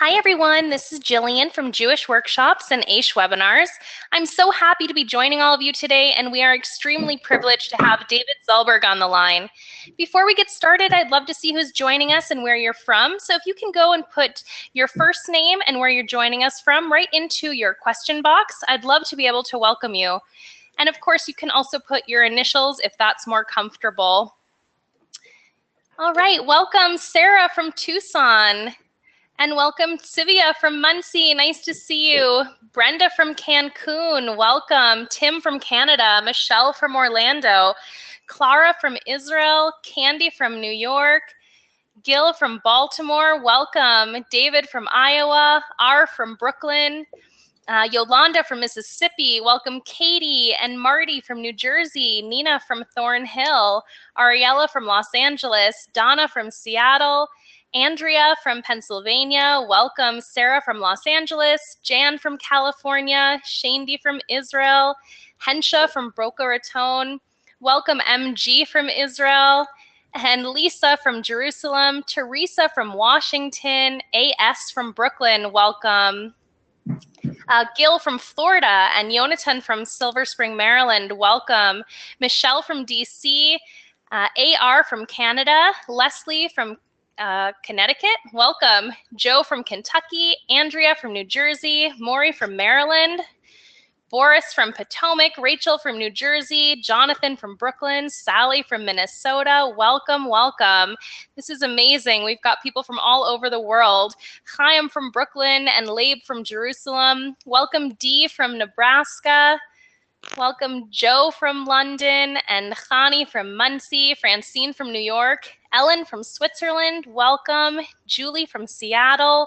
Hi everyone, this is Jillian from Jewish Workshops and AISH Webinars. I'm so happy to be joining all of you today, and we are extremely privileged to have David Zulberg on the line. Before we get started, I'd love to see who's joining us and where you're from. So if you can go and put your first name and where you're joining us from right into your question box, I'd love to be able to welcome you. And of course, you can also put your initials if that's more comfortable. All right, welcome Sarah from Tucson. And welcome Sivia from Muncie, nice to see you. Brenda from Cancun, welcome. Tim from Canada, Michelle from Orlando, Clara from Israel, Candy from New York, Gil from Baltimore, welcome. David from Iowa, R from Brooklyn, Yolanda from Mississippi, welcome Katie and Marty from New Jersey, Nina from Thornhill, Ariella from Los Angeles, Donna from Seattle, Andrea from Pennsylvania, welcome. Sarah from Los Angeles, Jan from California, Shandy from Israel, Hensha from Boca Raton, welcome MG from Israel, and Lisa from Jerusalem, Teresa from Washington, AS from Brooklyn, welcome. Gil from Florida and Yonatan from Silver Spring, Maryland, welcome. Michelle from DC, AR from Canada, Leslie from Connecticut, welcome. Joe from Kentucky, Andrea from New Jersey, Maury from Maryland, Boris from Potomac, Rachel from New Jersey, Jonathan from Brooklyn, Sally from Minnesota, welcome, welcome. This is amazing. We've got people from all over the world. Chaim from Brooklyn and Labe from Jerusalem. Welcome Dee from Nebraska. Welcome Joe from London and Khani from Muncie, Francine from New York, Ellen from Switzerland, welcome, Julie from Seattle,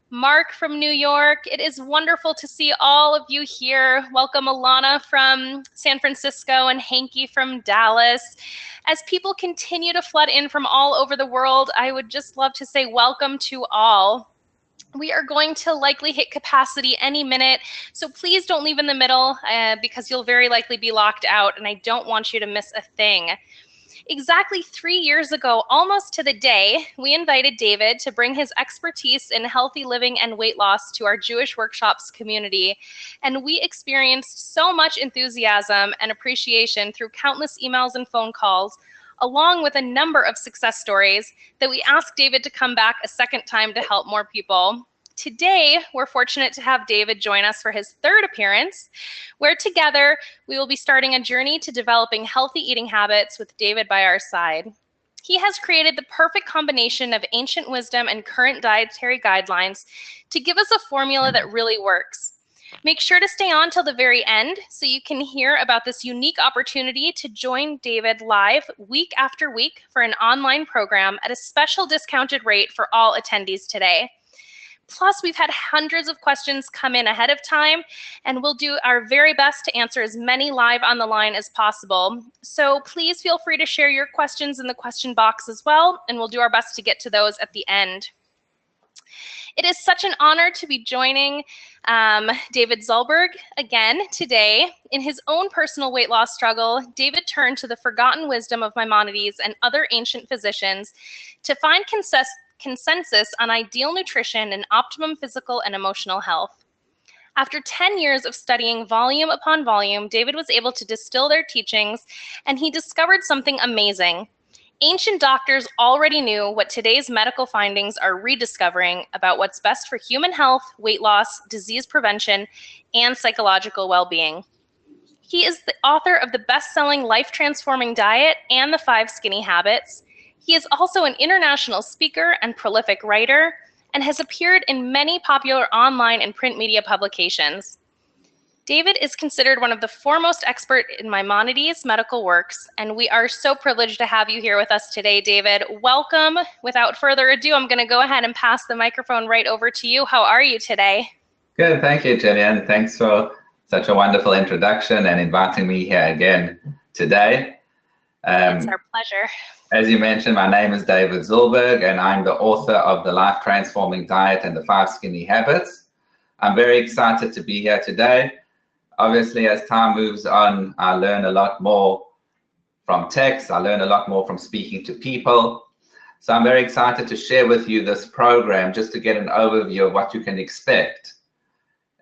Mark from New York. It is wonderful to see all of you here. Welcome Alana from San Francisco and Hanky from Dallas. As people continue to flood in from all over the world, I would just love to say welcome to all. We are going to likely hit capacity any minute, so please don't leave in the middle because you'll very likely be locked out, and I don't want you to miss a thing. Exactly 3 years ago, almost to the day, we invited David to bring his expertise in healthy living and weight loss to our Jewish Workshops community, and we experienced so much enthusiasm and appreciation through countless emails and phone calls, along with a number of success stories, that we asked David to come back a second time to help more people. Today, we're fortunate to have David join us for his third appearance, where together we will be starting a journey to developing healthy eating habits with David by our side. He has created the perfect combination of ancient wisdom and current dietary guidelines to give us a formula that really works. Make sure to stay on till the very end so you can hear about this unique opportunity to join David live week after week for an online program at a special discounted rate for all attendees today. Plus, we've had hundreds of questions come in ahead of time, and we'll do our very best to answer as many live on the line as possible. So please feel free to share your questions in the question box as well, and we'll do our best to get to those at the end. It is such an honor to be joining David Zulberg again today. In his own personal weight loss struggle, David turned to the forgotten wisdom of Maimonides and other ancient physicians to find consensus on ideal nutrition and optimum physical and emotional health. After 10 years of studying volume upon volume, David was able to distill their teachings, and he discovered something amazing. Ancient doctors already knew what today's medical findings are rediscovering about what's best for human health, weight loss, disease prevention, and psychological well-being. He is the author of the best-selling Life Transforming Diet and the 5 Skinny Habits. He is also an international speaker and prolific writer, and has appeared in many popular online and print media publications. David is considered one of the foremost experts in Maimonides' medical works, and we are so privileged to have you here with us today, David. Welcome. Without further ado, I'm going to go ahead and pass the microphone right over to you. How are you today? Good, thank you, Jillian. Thanks for such a wonderful introduction and inviting me here again today. It's our pleasure. As you mentioned, my name is David Zulberg, and I'm the author of the Life Transforming Diet and the 5 Skinny Habits. I'm very excited to be here today. Obviously, as time moves on, I learn a lot more from text. I learn a lot more from speaking to people. So I'm very excited to share with you this program just to get an overview of what you can expect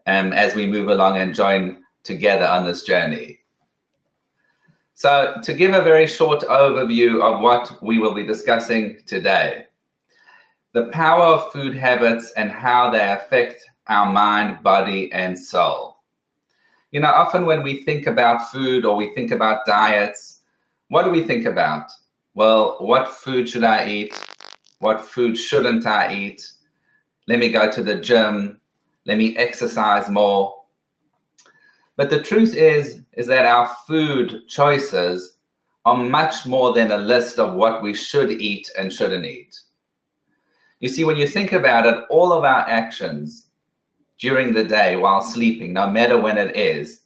as we move along and join together on this journey. So to give a very short overview of what we will be discussing today, the power of food habits and how they affect our mind, body, and soul. You know, often when we think about food or we think about diets, what do we think about? Well, what food should I eat? What food shouldn't I eat? Let me go to the gym. Let me exercise more. But the truth is that our food choices are much more than a list of what we should eat and shouldn't eat. You see, when you think about it, all of our actions during the day while sleeping, no matter when it is,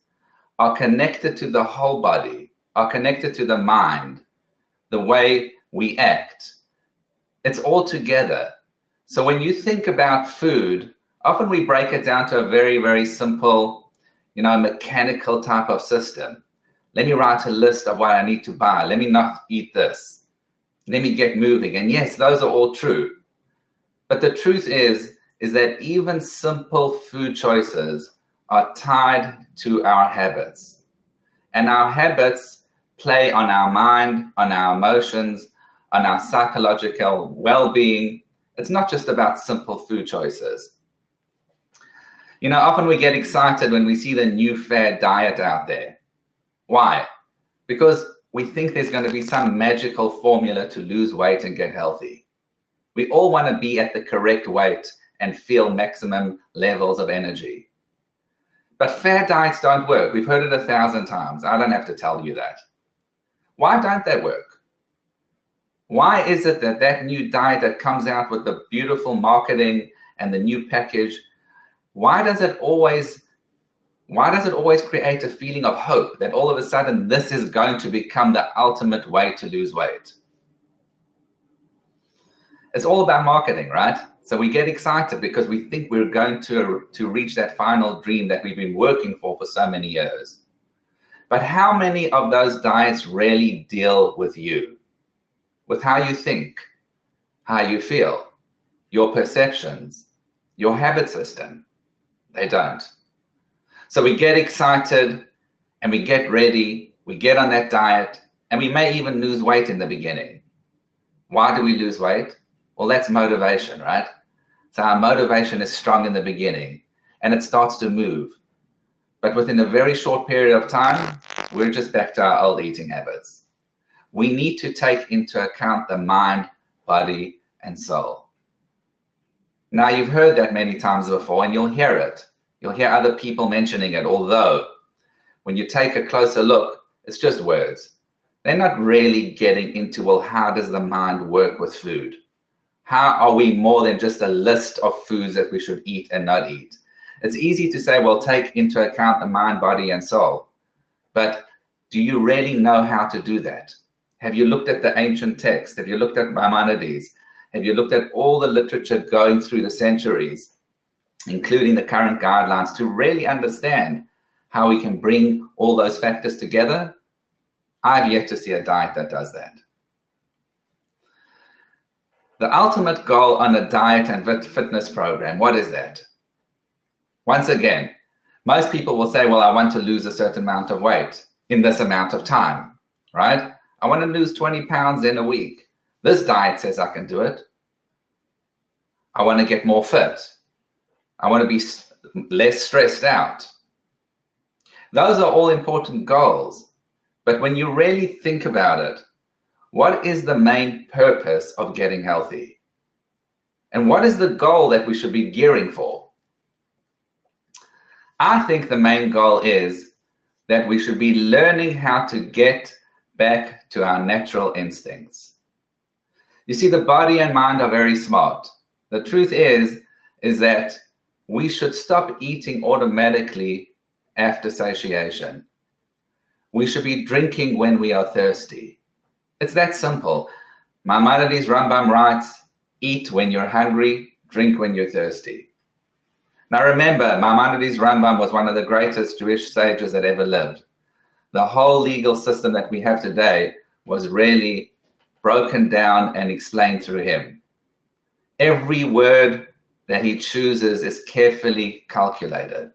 are connected to the whole body, are connected to the mind, the way we act. It's all together. So when you think about food, often we break it down to a very, very simple, mechanical type of system. Let me write a list of what I need to buy. Let me not eat this. Let me get moving. And yes, those are all true. But the truth is that even simple food choices are tied to our habits. And our habits play on our mind, on our emotions, on our psychological well-being. It's not just about simple food choices. Often we get excited when we see the new fad diet out there. Why? Because we think there's going to be some magical formula to lose weight and get healthy. We all want to be at the correct weight and feel maximum levels of energy. But fad diets don't work. We've heard it 1,000 times. I don't have to tell you that. Why don't they work? Why is it that new diet that comes out with the beautiful marketing and the new package, why does it always create a feeling of hope that all of a sudden this is going to become the ultimate way to lose weight? It's all about marketing, right? So we get excited because we think we're going to reach that final dream that we've been working for so many years. But how many of those diets really deal with you? With how you think, how you feel, your perceptions, your habit system? They don't. So we get excited and we get ready, we get on that diet, and we may even lose weight in the beginning. Why do we lose weight? Well, that's motivation, right? So our motivation is strong in the beginning and it starts to move. But within a very short period of time, we're just back to our old eating habits. We need to take into account the mind, body, and soul. Now, you've heard that many times before and you'll hear it. You'll hear other people mentioning it, although when you take a closer look, it's just words. They're not really getting into, well, how does the mind work with food? How are we more than just a list of foods that we should eat and not eat? It's easy to say, well, take into account the mind, body, and soul. But do you really know how to do that? Have you looked at the ancient texts? Have you looked at Maimonides? Have you looked at all the literature going through the centuries, including the current guidelines, to really understand how we can bring all those factors together? I've yet to see a diet that does that. The ultimate goal on a diet and fitness program, what is that? Once again, most people will say, well, I want to lose a certain amount of weight in this amount of time, right? I want to lose 20 pounds in a week. This diet says I can do it. I want to get more fit. I want to be less stressed out. Those are all important goals. But when you really think about it, what is the main purpose of getting healthy? And what is the goal that we should be gearing for? I think the main goal is that we should be learning how to get back to our natural instincts. You see, the body and mind are very smart. The truth is that we should stop eating automatically after satiation. We should be drinking when we are thirsty. It's that simple. Maimonides Rambam writes, eat when you're hungry, drink when you're thirsty. Now remember, Maimonides Rambam was one of the greatest Jewish sages that ever lived. The whole legal system that we have today was really broken down and explained through him. Every word that he chooses is carefully calculated.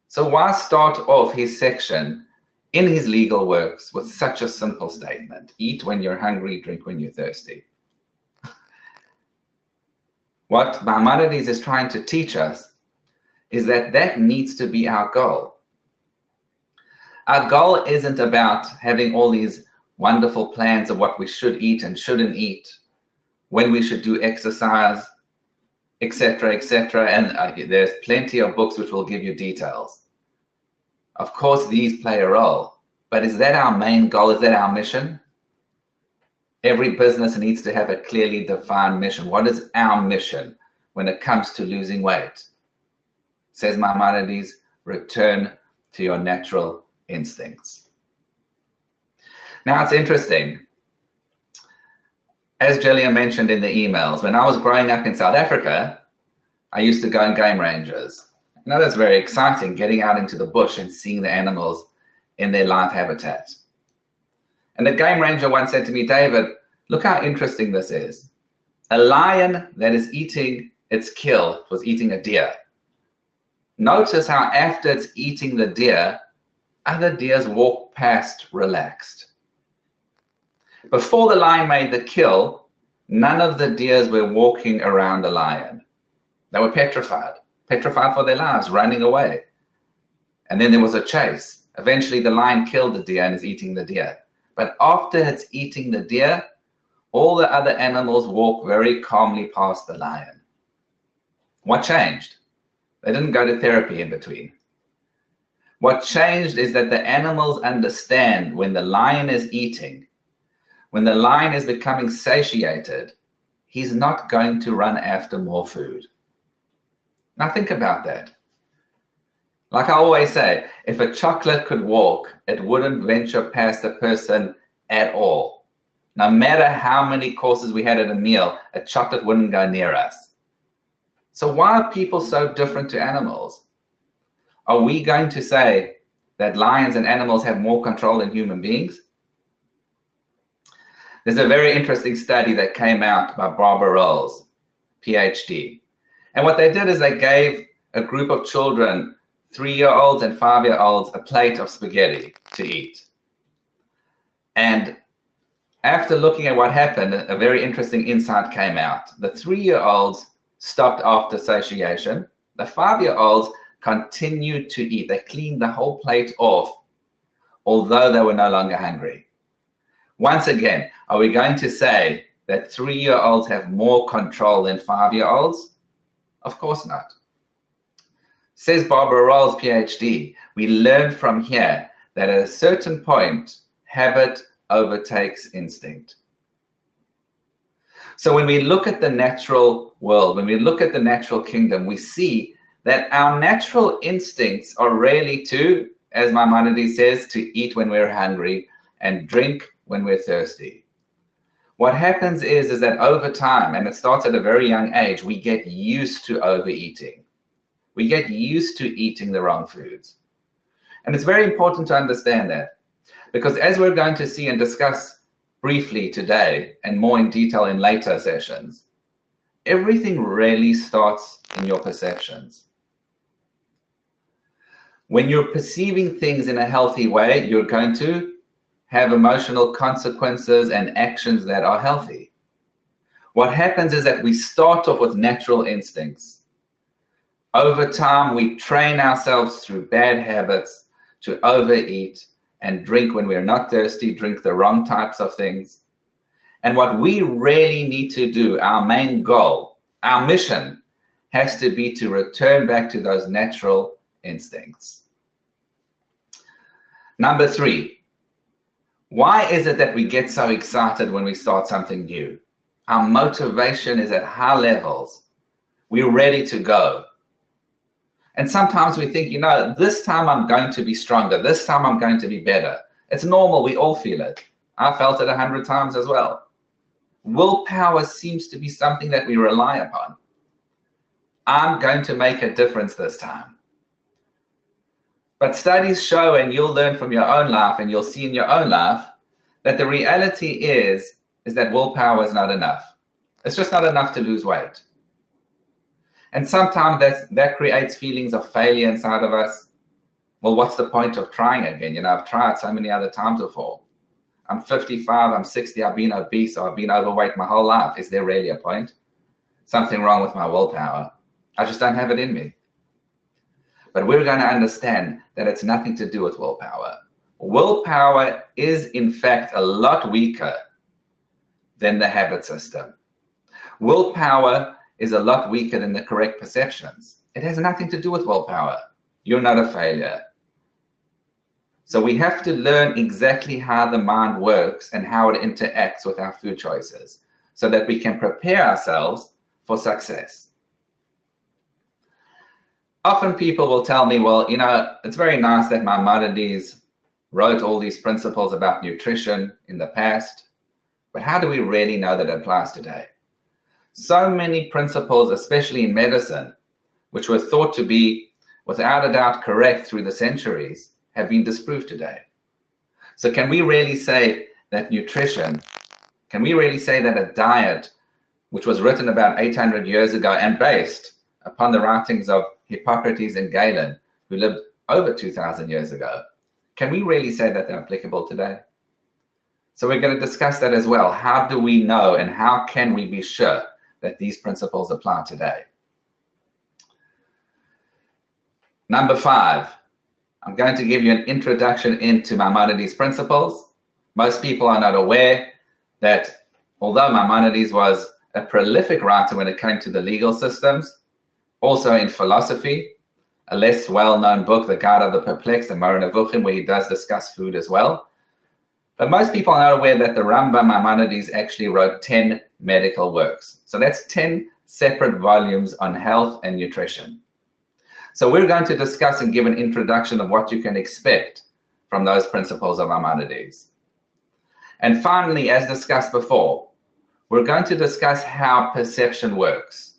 So why start off his section in his legal works with such a simple statement? Eat when you're hungry, drink when you're thirsty. What Maimonides is trying to teach us is that that needs to be our goal. Our goal isn't about having all these wonderful plans of what we should eat and shouldn't eat, when we should do exercise, etc., etc. And there's plenty of books which will give you details. Of course, these play a role, but is that our main goal? Is that our mission? Every business needs to have a clearly defined mission. What is our mission when it comes to losing weight? Says Maimonides, return to your natural instincts. Now, it's interesting. As Gillian mentioned in the emails, when I was growing up in South Africa, I used to go on game ranges. Now, that's very exciting, getting out into the bush and seeing the animals in their live habitat. And the game ranger once said to me, David, look how interesting this is. A lion that is eating its kill was eating a deer. Notice how after it's eating the deer, other deers walk past relaxed. Before the lion made the kill, none of the deers were walking around the lion. They were petrified for their lives, running away. And then there was a chase. Eventually the lion killed the deer and is eating the deer. But after it's eating the deer, all the other animals walk very calmly past the lion. What changed? They didn't go to therapy in between. What changed is that the animals understand when the lion is eating, when the lion is becoming satiated, he's not going to run after more food. Now think about that. Like I always say, if a chocolate could walk, it wouldn't venture past a person at all. No matter how many courses we had at a meal, a chocolate wouldn't go near us. So why are people so different to animals? Are we going to say that lions and animals have more control than human beings? There's a very interesting study that came out by Barbara Rolls, PhD. And what they did is they gave a group of children, 3-year-olds and 5-year-olds, a plate of spaghetti to eat. And after looking at what happened, a very interesting insight came out. The 3-year-olds stopped after satiation. The 5-year-olds continued to eat. They cleaned the whole plate off, although they were no longer hungry. Once again, are we going to say that 3-year-olds have more control than 5-year-olds? Of course not. Says Barbara Rolls, PhD, we learn from here that at a certain point, habit overtakes instinct. So when we look at the natural world, when we look at the natural kingdom, we see that our natural instincts are really to, as Maimonides says, to eat when we're hungry and drink when we're thirsty. What happens is that over time, and it starts at a very young age, we get used to overeating. We get used to eating the wrong foods. And it's very important to understand that, because as we're going to see and discuss briefly today and more in detail in later sessions, everything really starts in your perceptions. When you're perceiving things in a healthy way, you're going to have emotional consequences and actions that are healthy. What happens is that we start off with natural instincts. Over time, we train ourselves through bad habits to overeat and drink when we're not thirsty, drink the wrong types of things. And what we really need to do, our main goal, our mission, has to be to return back to those natural instincts. Number 3, why is it that we get so excited when we start something new? Our motivation is at high levels. We're ready to go. And sometimes we think, you know, this time I'm going to be stronger. This time I'm going to be better. It's normal. We all feel it. I felt it 100 times as well. Willpower seems to be something that we rely upon. I'm going to make a difference this time. But studies show, and you'll learn from your own life, and you'll see in your own life, that the reality is is that willpower is not enough. It's just not enough to lose weight. And sometimes that creates feelings of failure inside of us. Well, what's the point of trying again? You know, I've tried so many other times before. I'm 55, I'm 60, I've been obese, or I've been overweight my whole life. Is there really a point? Something wrong with my willpower. I just don't have it in me. But we're going to understand that it's nothing to do with willpower. Willpower is, in fact, a lot weaker than the habit system. Willpower is a lot weaker than the correct perceptions. It has nothing to do with willpower. You're not a failure. So we have to learn exactly how the mind works and how it interacts with our food choices so that we can prepare ourselves for success. Often people will tell me, well, you know, it's very nice that Maimonides wrote all these principles about nutrition in the past, but how do we really know that it applies today? So many principles, especially in medicine, which were thought to be without a doubt correct through the centuries, have been disproved today. So can we really say that nutrition, can we really say that a diet, which was written about 800 years ago and based upon the writings of Hippocrates and Galen, who lived over 2,000 years ago, can we really say that they're applicable today? So we're going to discuss that as well. How do we know and how can we be sure that these principles apply today? Number 5, I'm going to give you an introduction into Maimonides' principles. Most people are not aware that although Maimonides was a prolific writer when it came to the legal systems, also in philosophy, a less well-known book, The Guide of the Perplexed and Moreh Nevuchim, where he does discuss food as well. But most people are not aware that the Rambam Maimonides actually wrote 10 medical works. So that's 10 separate volumes on health and nutrition. So we're going to discuss and give an introduction of what you can expect from those principles of Maimonides. And finally, as discussed before, we're going to discuss how perception works.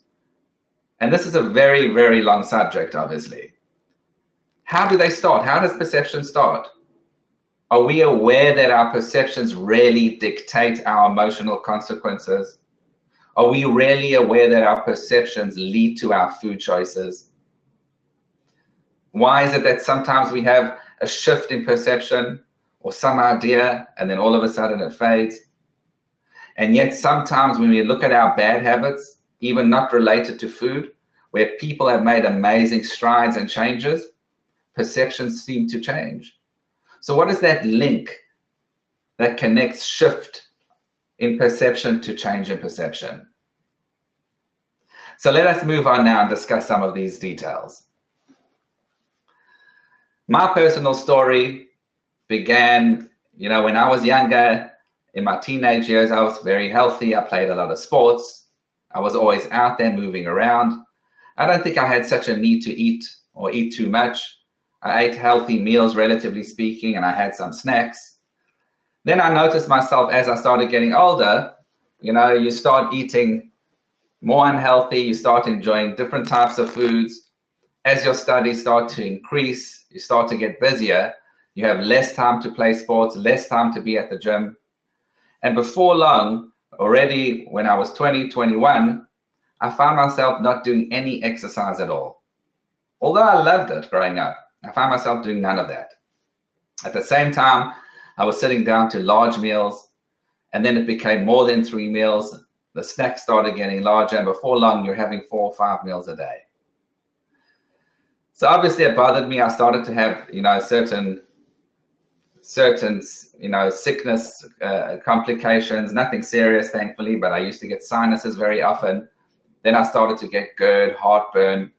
And this is a very, very long subject, obviously. How do they start? How does perception start? Are we aware that our perceptions really dictate our emotional consequences? Are we really aware that our perceptions lead to our food choices? Why is it that sometimes we have a shift in perception or some idea and then all of a sudden it fades? And yet sometimes when we look at our bad habits, even not related to food, where people have made amazing strides and changes, perceptions seem to change. So what is that link that connects shift in perception to change in perception? So let us move on now and discuss some of these details. My personal story began, you know, when I was younger. In my teenage years, I was very healthy. I played a lot of sports. I was always out there moving around. I don't think I had such a need to eat or eat too much. I ate healthy meals, relatively speaking, and I had some snacks. Then I noticed myself as I started getting older, you know, you start eating more unhealthy, you start enjoying different types of foods. As your studies start to increase, you start to get busier. You have less time to play sports, less time to be at the gym. And before long, already when I was 20, 21, I found myself not doing any exercise at all. Although I loved it growing up, I found myself doing none of that. At the same time, I was sitting down to large meals, and then it became more than 3 meals. The snacks started getting larger, and before long, you're having 4 or 5 meals a day. So obviously it bothered me. I started to have, you know, certain you know, sickness complications, nothing serious, thankfully, but I used to get sinuses very often. Then I started to get GERD, heartburn.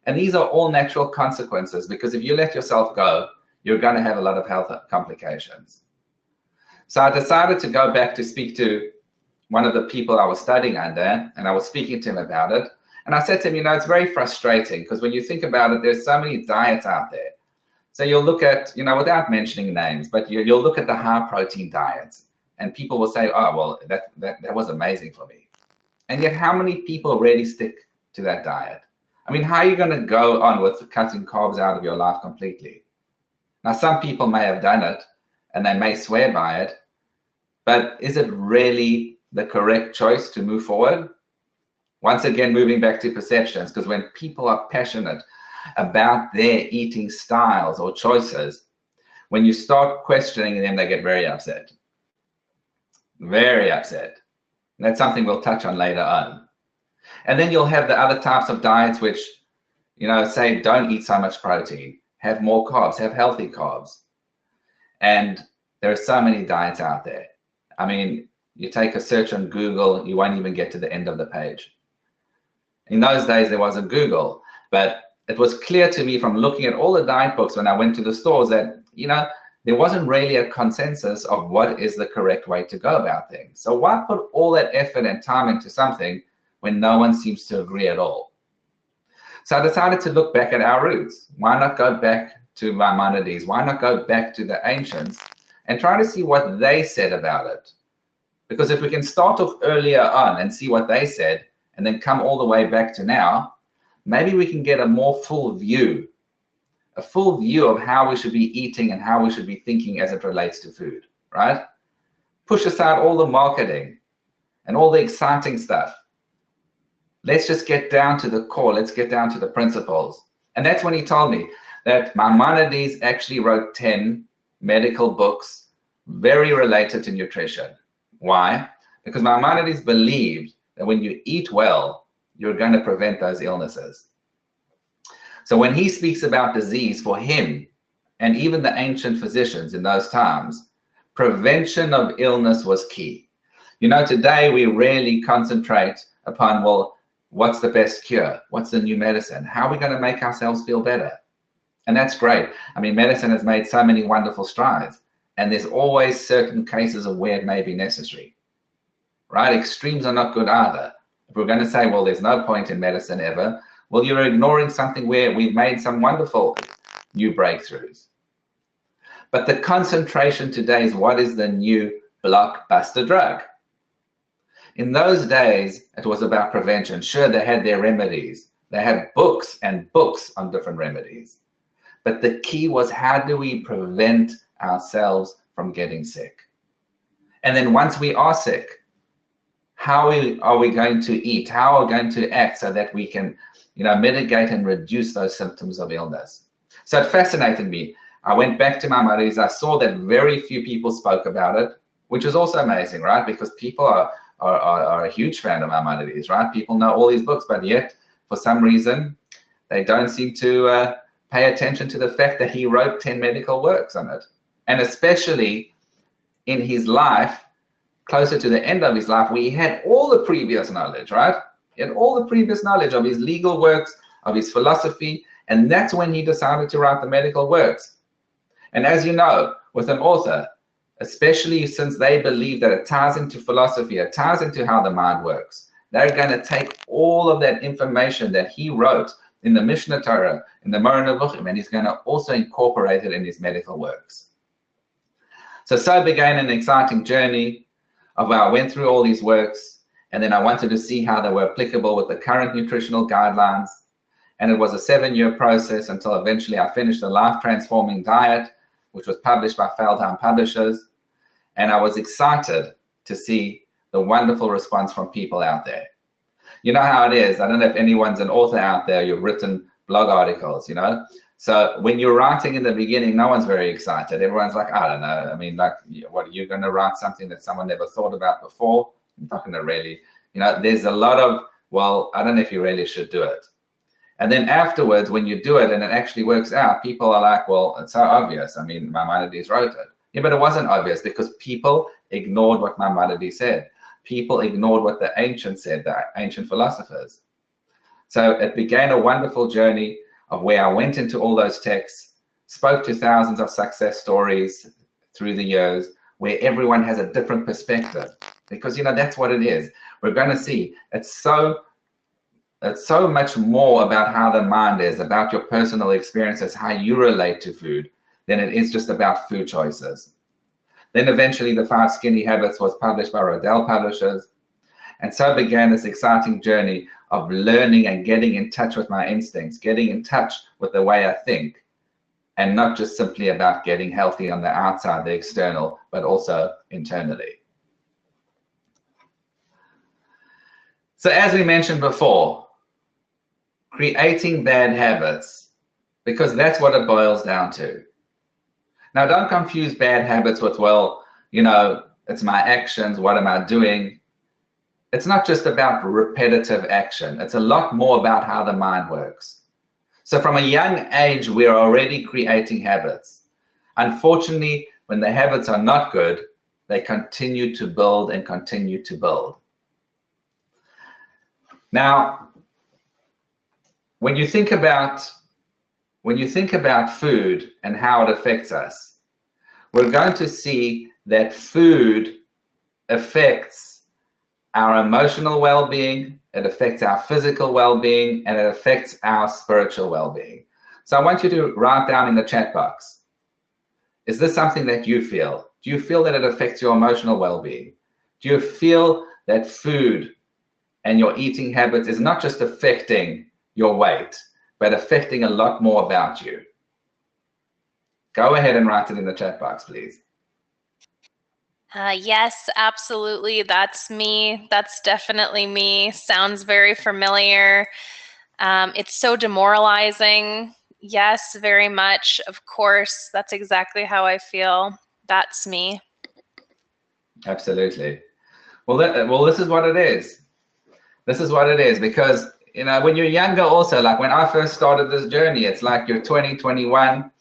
And these are all natural consequences, because if you let yourself go, you're going to have a lot of health complications. So I decided to go back to speak to one of the people I was studying under, and I was speaking to him about it. And I said to him, you know, it's very frustrating, because when you think about it, there's so many diets out there. So you'll look at, you know, without mentioning names, but you'll look at the high protein diets, and people will say, oh, well, that was amazing for me. And yet how many people really stick to that diet? I mean, how are you going to go on with cutting carbs out of your life completely? Now, some people may have done it and they may swear by it, But is it really the correct choice to move forward? Once again, moving back to perceptions, because when people are passionate about their eating styles or choices, when you start questioning them, they get very upset. Very upset. And that's something we'll touch on later on. And then you'll have the other types of diets which, say don't eat so much protein, have more carbs, have healthy carbs. And there are so many diets out there. I mean, you take a search on Google, you won't even get to the end of the page. In those days, there wasn't Google, but it was clear to me from looking at all the diet books when I went to the stores that, there wasn't really a consensus of what is the correct way to go about things. So why put all that effort and time into something when no one seems to agree at all? So I decided to look back at our roots. Why not go back to Maimonides? Why not go back to the ancients and try to see what they said about it? Because if we can start off earlier on and see what they said, and then come all the way back to now, maybe we can get a more full view of how we should be eating and how we should be thinking as it relates to food, right? Push aside all the marketing and all the exciting stuff. Let's just get down to the core. Let's get down to the principles. And that's when he told me that Maimonides actually wrote 10 medical books very related to nutrition. Why? Because Maimonides believed that when you eat well, you're going to prevent those illnesses. So when he speaks about disease, for him, and even the ancient physicians in those times, prevention of illness was key. Today we rarely concentrate upon, well, what's the best cure? What's the new medicine? How are we going to make ourselves feel better? And that's great. I mean, medicine has made so many wonderful strides, and there's always certain cases of where it may be necessary, right? Extremes are not good either. If we're going to say, well, there's no point in medicine ever, well, you're ignoring something where we've made some wonderful new breakthroughs. But the concentration today is what is the new blockbuster drug. In those days, it was about prevention. Sure, they had their remedies. They had books and books on different remedies. But the key was, how do we prevent ourselves from getting sick? And then once we are sick, how are we going to eat? How are we going to act so that we can mitigate and reduce those symptoms of illness? So it fascinated me. I went back to Maimonides. I saw that very few people spoke about it, which is also amazing, right? Because people are a huge fan of Maimonides, right? People know all these books, but yet for some reason they don't seem to pay attention to the fact that he wrote 10 medical works on it. And especially in his life, closer to the end of his life, where he had all the previous knowledge, right? He had all the previous knowledge of his legal works, of his philosophy, and that's when he decided to write the medical works. And as you know, with an author, especially since they believe that it ties into philosophy, it ties into how the mind works, they're going to take all of that information that he wrote in the Mishnah Torah, in the Moreh Nevuchim, and he's going to also incorporate it in his medical works. So began an exciting journey of where I went through all these works, and then I wanted to see how they were applicable with the current nutritional guidelines. And it was a 7-year process until eventually I finished the Life Transforming Diet, which was published by Feldheim Publishers. And I was excited to see the wonderful response from people out there. You know how it is. I don't know if anyone's an author out there, you've written blog articles, So when you're writing in the beginning, no one's very excited. Everyone's like, I don't know. I mean, like, what, you're going to write something that someone never thought about before? I'm not going to really, there's a lot of, well, I don't know if you really should do it. And then afterwards, when you do it and it actually works out, people are like, well, it's so obvious. I mean, Maimonides wrote it. Yeah, but it wasn't obvious because people ignored what Maimonides said. People ignored what the ancients said, the ancient philosophers. So it began a wonderful journey of where I went into all those texts, spoke to thousands of success stories through the years, where everyone has a different perspective. Because, that's what it is. We're going to see it's so much more about how the mind is, about your personal experiences, how you relate to food, than it is just about food choices. Then eventually the 5 Skinny Habits was published by Rodell Publishers. And so began this exciting journey of learning and getting in touch with my instincts, getting in touch with the way I think, and not just simply about getting healthy on the outside, the external, but also internally. So as we mentioned before, creating bad habits, because that's what it boils down to. Now, don't confuse bad habits with, well, it's my actions, what am I doing? It's not just about repetitive action. It's a lot more about how the mind works. So from a young age, we're already creating habits. Unfortunately, when the habits are not good, they continue to build and continue to build. Now, when you think about food and how it affects us, we're going to see that food affects our emotional well-being, it affects our physical well-being, and it affects our spiritual well-being. So I want you to write down in the chat box, is this something that you feel? Do you feel that it affects your emotional well-being? Do you feel that food and your eating habits is not just affecting your weight, but affecting a lot more about you? Go ahead and write it in the chat box, please. Yes, absolutely. That's me. That's definitely me. Sounds very familiar. It's so demoralizing. Yes, very much. Of course, that's exactly how I feel. That's me. Absolutely. Well, this is what it is. This is what it is, because when you're younger, also, like when I first started this journey, it's like you're 20, 21.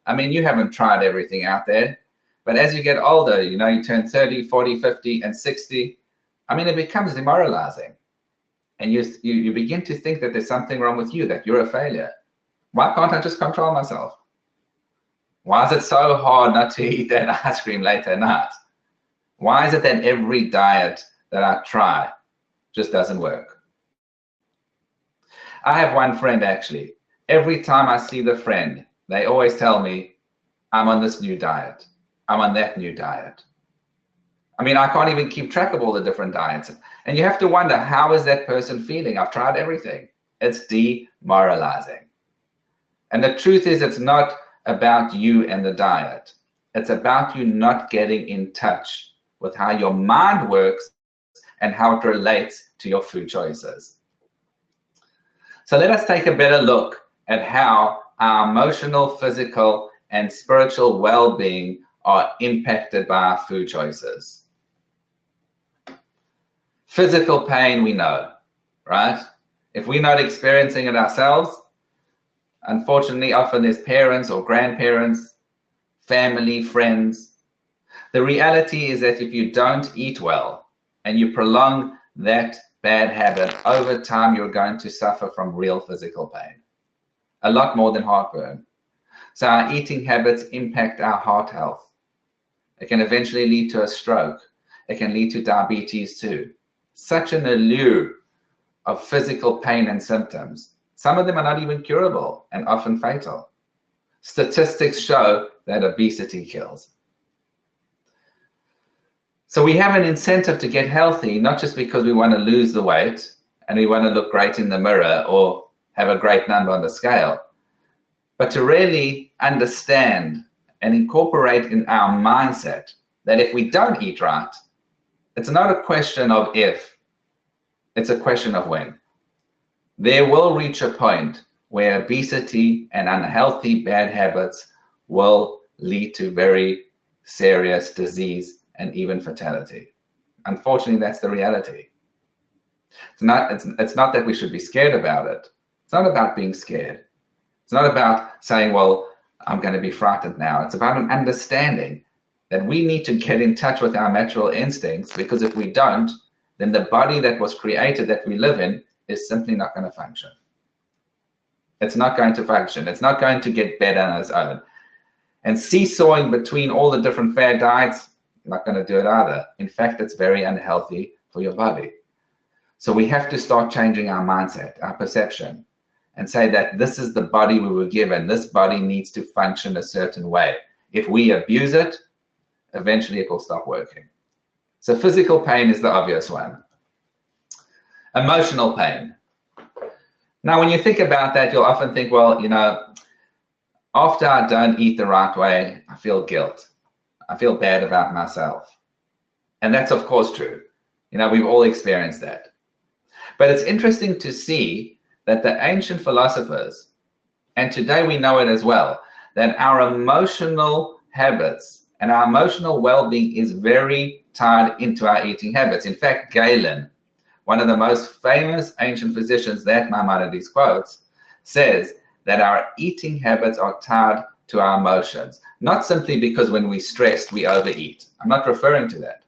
I mean, you haven't tried everything out there. But as you get older, you turn 30, 40, 50, and 60. I mean, it becomes demoralizing. And you begin to think that there's something wrong with you, that you're a failure. Why can't I just control myself? Why is it so hard not to eat that ice cream late at night? Why is it that every diet that I try just doesn't work? I have one friend, actually. Every time I see the friend, they always tell me, I'm on this new diet. I'm on that new diet. I mean, I can't even keep track of all the different diets. And you have to wonder, how is that person feeling? I've tried everything. It's demoralizing. And the truth is, it's not about you and the diet. It's about you not getting in touch with how your mind works and how it relates to your food choices. So let us take a better look at how our emotional, physical, and spiritual well-being are impacted by our food choices. Physical pain, we know, right? If we're not experiencing it ourselves, unfortunately, often there's parents or grandparents, family, friends. The reality is that if you don't eat well and you prolong that bad habit, over time, you're going to suffer from real physical pain, a lot more than heartburn. So our eating habits impact our heart health. It can eventually lead to a stroke. It can lead to diabetes too. Such an allure of physical pain and symptoms. Some of them are not even curable and often fatal. Statistics show that obesity kills. So we have an incentive to get healthy, not just because we want to lose the weight and we want to look great in the mirror or have a great number on the scale, but to really understand and incorporate in our mindset that if we don't eat right, it's not a question of if, it's a question of when. There will reach a point where obesity and unhealthy bad habits will lead to very serious disease and even fatality. Unfortunately, that's the reality. It's not that we should be scared about it. It's not about being scared. It's not about saying, well, I'm going to be frightened now. It's about an understanding that we need to get in touch with our natural instincts, because if we don't, then the body that was created, that we live in, is simply not going to function. It's not going to function. It's not going to get better on its own. And seesawing between all the different fad diets, not going to do it either. In fact, it's very unhealthy for your body. So we have to start changing our mindset, our perception, and say that this is the body we were given. This body needs to function a certain way. If we abuse it, eventually it will stop working. So physical pain is the obvious one. Emotional pain. Now, when you think about that, you'll often think, well, after I don't eat the right way, I feel guilt. I feel bad about myself. And that's, of course, true. We've all experienced that. But it's interesting to see that the ancient philosophers, and today we know it as well, that our emotional habits and our emotional well-being is very tied into our eating habits. In fact, Galen, one of the most famous ancient physicians that Maimonides quotes, says that our eating habits are tied to our emotions, not simply because when we're stressed, we overeat. I'm not referring to that.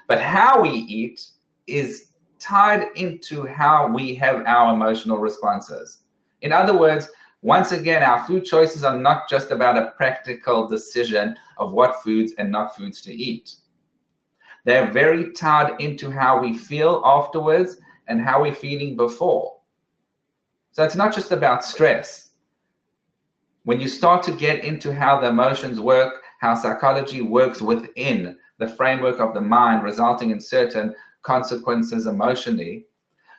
But how we eat is tied into how we have our emotional responses. In other words, once again, our food choices are not just about a practical decision of what foods and not foods to eat. They're very tied into how we feel afterwards and how we're feeling before. So it's not just about stress. When you start to get into how the emotions work, how psychology works within the framework of the mind, resulting in certain consequences emotionally,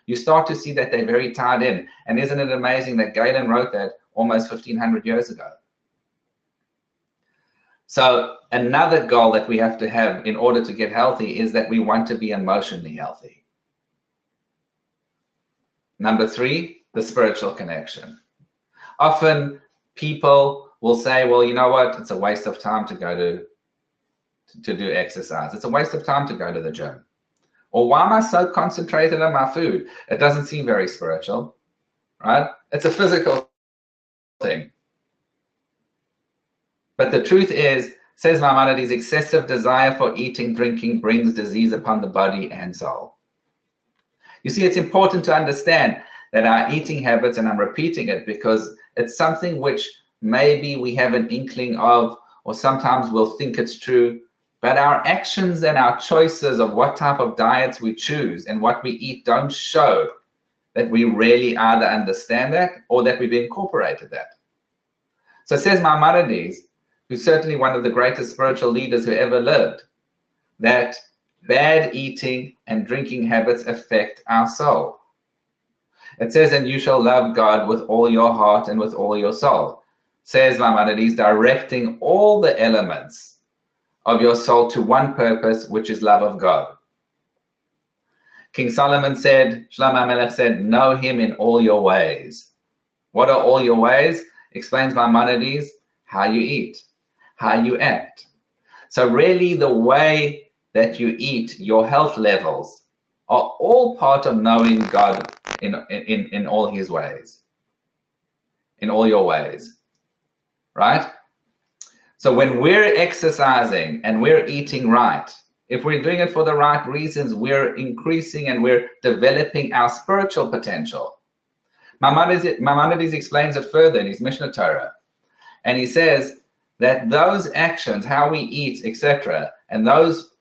you start to see that they're very tied in. And isn't it amazing that Galen wrote that almost 1,500 years ago? So another goal that we have to have in order to get healthy is that we want to be emotionally healthy. Number 3, the spiritual connection. Often people will say, well, you know what? It's a waste of time to go to do exercise. It's a waste of time to go to the gym. Or why am I so concentrated on my food? It doesn't seem very spiritual, right? It's a physical thing. But the truth is, says Maimonides, excessive desire for eating, drinking brings disease upon the body and soul. You see, it's important to understand that our eating habits, and I'm repeating it because it's something which maybe we have an inkling of, or sometimes we'll think it's true, but our actions and our choices of what type of diets we choose and what we eat don't show that we really either understand that or that we've incorporated that. So says Maimonides, who's certainly one of the greatest spiritual leaders who ever lived, that bad eating and drinking habits affect our soul. It says, and you shall love God with all your heart and with all your soul. Says Maimonides, directing all the elements of your soul to one purpose, which is love of God. King Solomon said, Shlomo HaMelech said, know him in all your ways. What are all your ways? Explains Maimonides, how you eat, how you act. So really the way that you eat, your health levels, are all part of knowing God in all his ways, in all your ways, right? So when we're exercising and we're eating right, if we're doing it for the right reasons, we're increasing and we're developing our spiritual potential. Maimonides explains it further in his Mishnah Torah. And he says that those actions, how we eat, etc., and those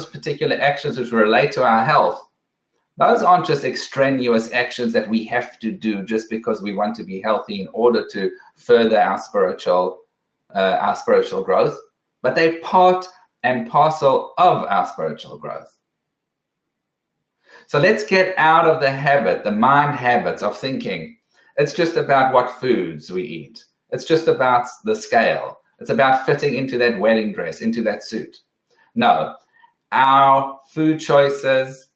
particular actions which relate to our health, those aren't just extraneous actions that we have to do just because we want to be healthy in order to further our spiritual growth, but they're part and parcel of our spiritual growth. So let's get out of the habit, the mind habits of thinking it's just about what foods we eat. It's just about the scale. It's about fitting into that wedding dress, into that suit. No, our food choices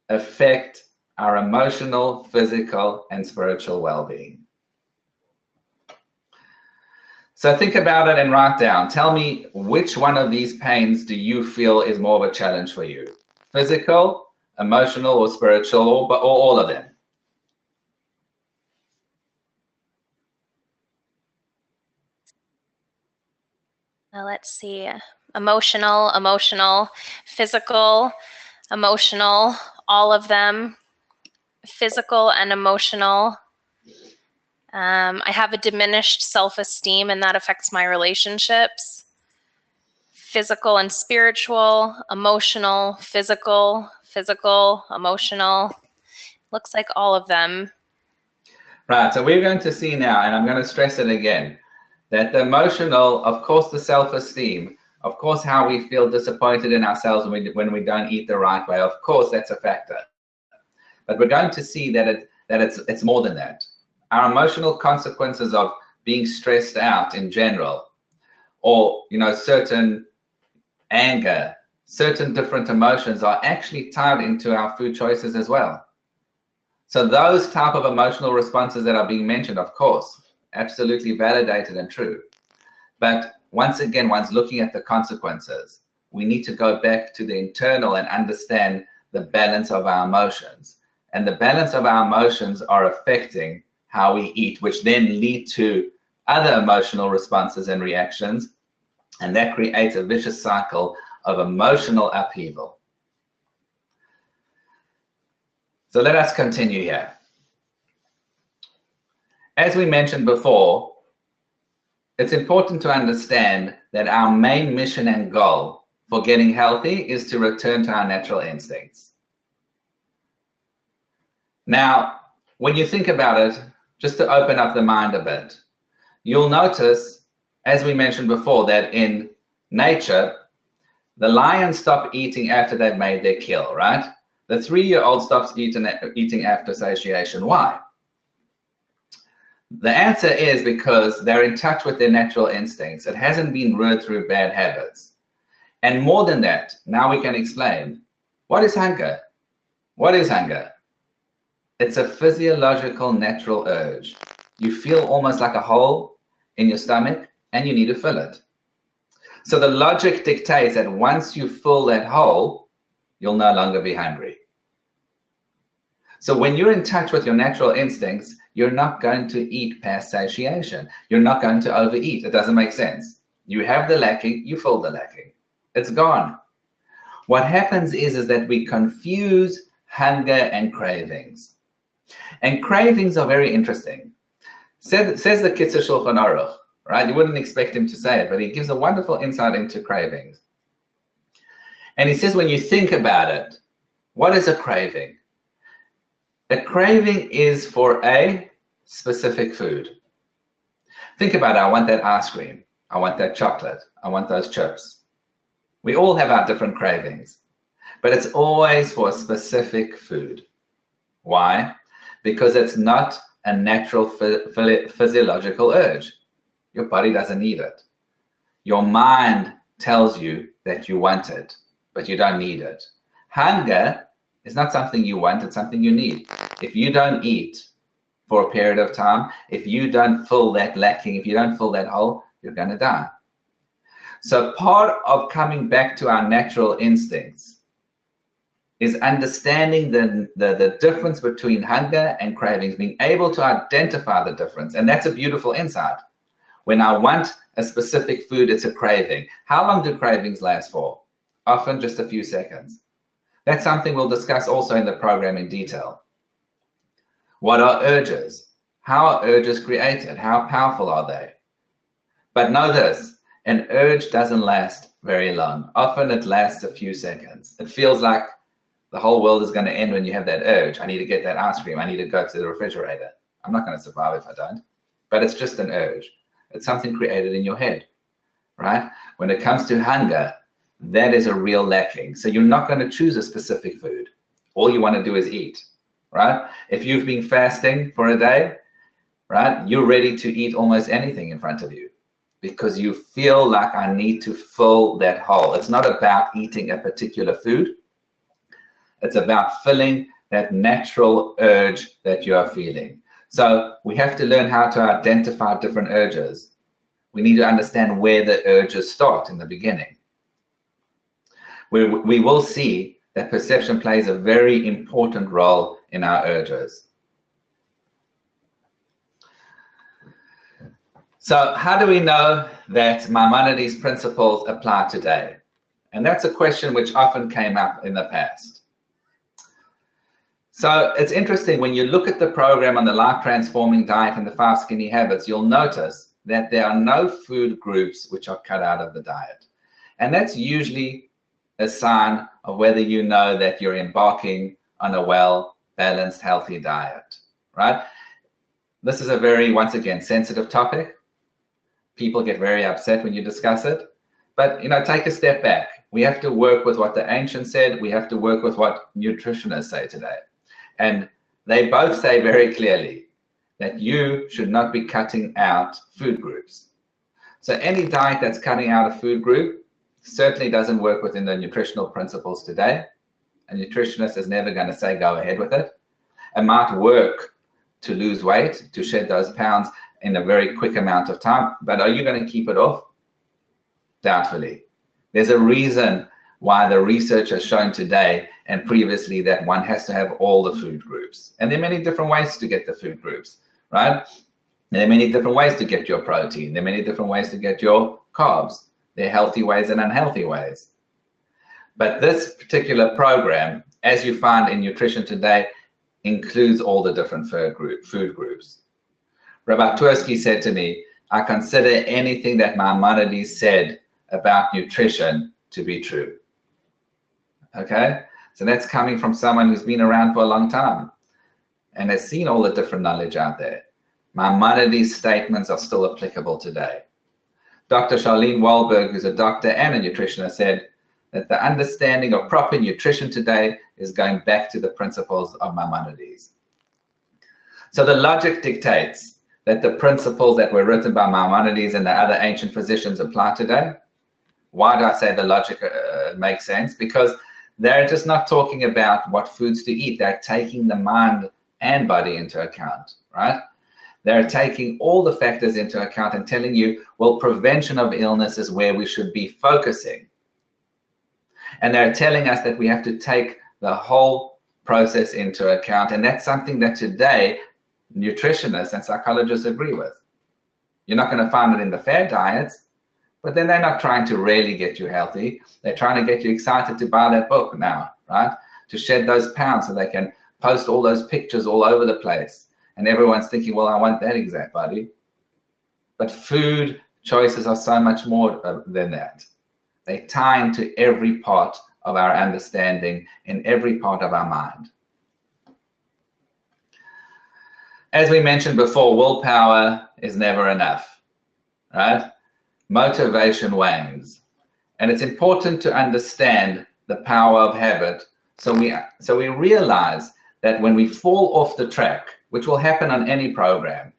affect our emotional, physical, and spiritual well-being. So think about it and write down. Tell me which one of these pains do you feel is more of a challenge for you? Physical, emotional, or spiritual, or all of them? Let's see. Emotional, physical, emotional, all of them. Physical and emotional. I have a diminished self-esteem and that affects my relationships. Physical and spiritual, emotional, physical, emotional. Looks like all of them. Right, so we're going to see now, and I'm going to stress it again, that the emotional, of course, the self-esteem, of course, how we feel disappointed in ourselves when we don't eat the right way, of course, that's a factor. But we're going to see that it's more than that. Our emotional consequences of being stressed out in general, or certain anger, certain different emotions are actually tied into our food choices as well. So those type of emotional responses that are being mentioned, of course, absolutely validated and true. But once again, once looking at the consequences, we need to go back to the internal and understand the balance of our emotions. And the balance of our emotions are affecting how we eat, which then lead to other emotional responses and reactions. And that creates a vicious cycle of emotional upheaval. So let us continue here. As we mentioned before, it's important to understand that our main mission and goal for getting healthy is to return to our natural instincts. Now, when you think about it, just to open up the mind a bit, you'll notice, as we mentioned before, that in nature, the lions stop eating after they've made their kill, right? The 3-year-old stops eating after satiation. Why? The answer is because they're in touch with their natural instincts. It hasn't been reared through bad habits. And more than that, now we can explain, what is hunger? What is hunger? It's a physiological natural urge. You feel almost like a hole in your stomach and you need to fill it. So the logic dictates that once you fill that hole, you'll no longer be hungry. So when you're in touch with your natural instincts, you're not going to eat past satiation. You're not going to overeat. It doesn't make sense. You have the lacking, you fill the lacking. It's gone. What happens is that we confuse hunger and cravings. And cravings are very interesting. Says the Kitzur Shulchan Aruch, right? You wouldn't expect him to say it, but he gives a wonderful insight into cravings. And he says, when you think about it, what is a craving? A craving is for a specific food. Think about it. I want that ice cream. I want that chocolate. I want those chips. We all have our different cravings, but it's always for a specific food. Why? Because it's not a natural physiological urge. Your body doesn't need it. Your mind tells you that you want it, but you don't need it. Hunger is not something you want, it's something you need. If you don't eat for a period of time, if you don't fill that lacking, if you don't fill that hole, you're going to die. So part of coming back to our natural instincts is understanding the difference between hunger and cravings, being able to identify the difference. And that's a beautiful insight. When I want a specific food, it's a craving. How long do cravings last for? Often just a few seconds. That's something we'll discuss also in the program in detail. What are urges? How are urges created? How powerful are they? But know this, an urge doesn't last very long. Often it lasts a few seconds. It feels like the whole world is going to end when you have that urge. I need to get that ice cream. I need to go to the refrigerator. I'm not going to survive if I don't. But it's just an urge. It's something created in your head, right? When it comes to hunger, that is a real lacking. So you're not going to choose a specific food. All you want to do is eat, right? If you've been fasting for a day, right, you're ready to eat almost anything in front of you because you feel like I need to fill that hole. It's not about eating a particular food. It's about filling that natural urge that you are feeling. So we have to learn how to identify different urges. We need to understand where the urges start in the beginning. We will see that perception plays a very important role in our urges. So how do we know that Maimonides' principles apply today? And that's a question which often came up in the past. So it's interesting, when you look at the program on the life transforming diet and the 5 skinny habits, you'll notice that there are no food groups which are cut out of the diet. And that's usually a sign of whether you know that you're embarking on a well-balanced, healthy diet, right? This is a very, once again, sensitive topic. People get very upset when you discuss it. But, take a step back. We have to work with what the ancients said. We have to work with what nutritionists say today. And they both say very clearly that you should not be cutting out food groups. So any diet that's cutting out a food group certainly doesn't work within the nutritional principles today. A nutritionist is never going to say go ahead with it. It might work to lose weight, to shed those pounds in a very quick amount of time, but are you going to keep it off? Doubtfully. There's a reason why the research has shown today and previously that one has to have all the food groups. And there are many different ways to get the food groups, right? There are many different ways to get your protein. There are many different ways to get your carbs. There are healthy ways and unhealthy ways. But this particular program, as you find in Nutrition Today, includes all the different food groups. Rabbi Twersky said to me, I consider anything that Maimonides said about nutrition to be true. Okay, so that's coming from someone who's been around for a long time and has seen all the different knowledge out there. Maimonides' statements are still applicable today. Dr. Charlene Wahlberg, who's a doctor and a nutritionist, said that the understanding of proper nutrition today is going back to the principles of Maimonides. So the logic dictates that the principles that were written by Maimonides and the other ancient physicians apply today. Why do I say the logic makes sense? Because they're just not talking about what foods to eat. They're taking the mind and body into account, right? They're taking all the factors into account and telling you, well, prevention of illness is where we should be focusing. And they're telling us that we have to take the whole process into account. And that's something that today nutritionists and psychologists agree with. You're not going to find it in the fad diets, but then they're not trying to really get you healthy. They're trying to get you excited to buy that book now, right? To shed those pounds so they can post all those pictures all over the place. And everyone's thinking, well, I want that exact body. But food choices are so much more than that. They tie into every part of our understanding in every part of our mind. As we mentioned before, willpower is never enough, right? Motivation wanes. And it's important to understand the power of habit so we realize that when we fall off the track, which will happen on any program,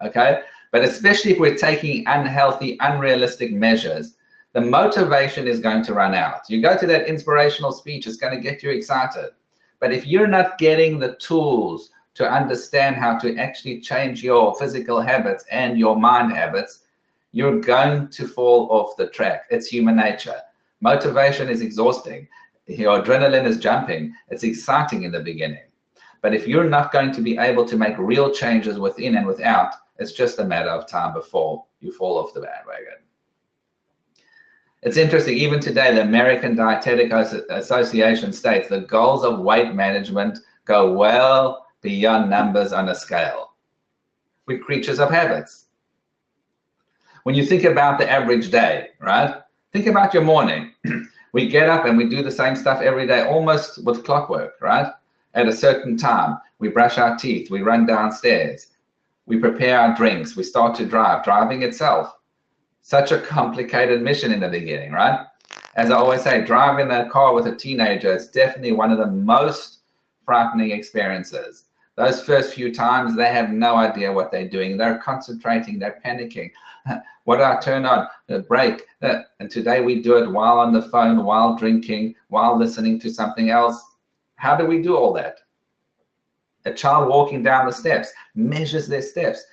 okay? But especially if we're taking unhealthy, unrealistic measures, the motivation is going to run out. You go to that inspirational speech, it's going to get you excited. But if you're not getting the tools to understand how to actually change your physical habits and your mind habits, you're going to fall off the track. It's human nature. Motivation is exhausting. Your adrenaline is jumping. It's exciting in the beginning. But if you're not going to be able to make real changes within and without, it's just a matter of time before you fall off the bandwagon. It's interesting, even today, the American Dietetic Association states the goals of weight management go well beyond numbers on a scale. We're creatures of habits. When you think about the average day, right? Think about your morning. We get up and we do the same stuff every day, almost with clockwork, right? At a certain time, we brush our teeth, we run downstairs, we prepare our drinks, we start to drive. Driving itself, such a complicated mission in the beginning, right? As I always say, driving a car with a teenager is definitely one of the most frightening experiences. Those first few times, they have no idea what they're doing. They're concentrating, they're panicking. What do I turn on? The brake. And today we do it while on the phone, while drinking, while listening to something else. How do we do all that? A child walking down the steps measures their steps.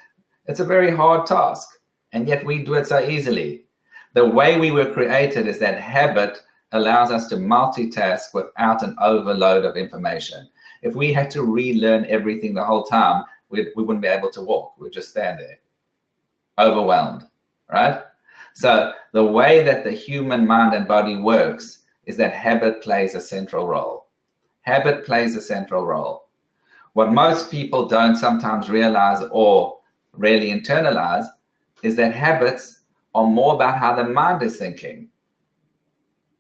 It's a very hard task, and yet we do it so easily. The way we were created is that habit allows us to multitask without an overload of information. If we had to relearn everything the whole time, we wouldn't be able to walk. We'd just stand there, overwhelmed, right? So the way that the human mind and body works is that habit plays a central role. Habit plays a central role. What most people don't sometimes realize or really internalize is that habits are more about how the mind is thinking,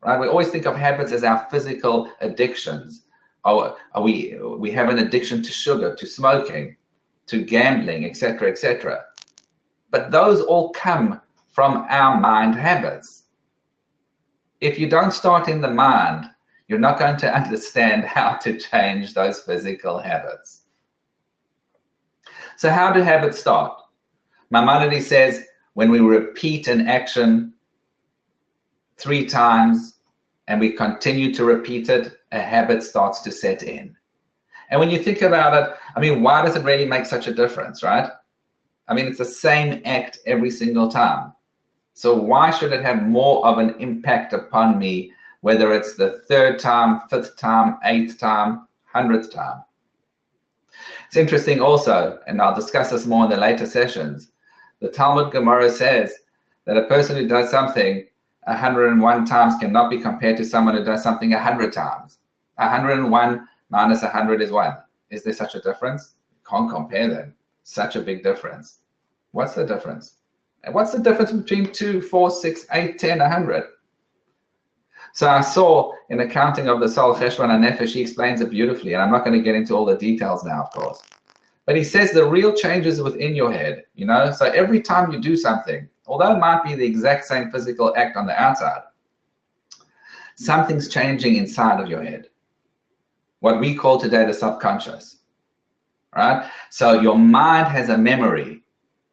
right? We always think of habits as our physical addictions. We have an addiction to sugar, to smoking, to gambling, etc., etc. But those all come from our mind habits. If you don't start in the mind, you're not going to understand how to change those physical habits. So how do habits start? Maimonides says when we repeat an action 3 times and we continue to repeat it, a habit starts to set in. And when you think about it, I mean, why does it really make such a difference, right? I mean, it's the same act every single time. So why should it have more of an impact upon me, whether it's the 3rd time, 5th time, 8th time, 100th time? It's interesting also, and I'll discuss this more in the later sessions, the Talmud Gemara says that a person who does something 101 times cannot be compared to someone who does something 100 times. 101 minus 100 is 1. Is there such a difference? Can't compare them. Such a big difference. What's the difference? And what's the difference between 2, 4, 6, 8, 10, 100? So I saw in Accounting of the Soul, Cheshvan HaNefesh, he explains it beautifully, and I'm not going to get into all the details now, of course. But he says the real change is within your head, you know? So every time you do something, although it might be the exact same physical act on the outside, something's changing inside of your head. What we call today the subconscious, right? So your mind has a memory.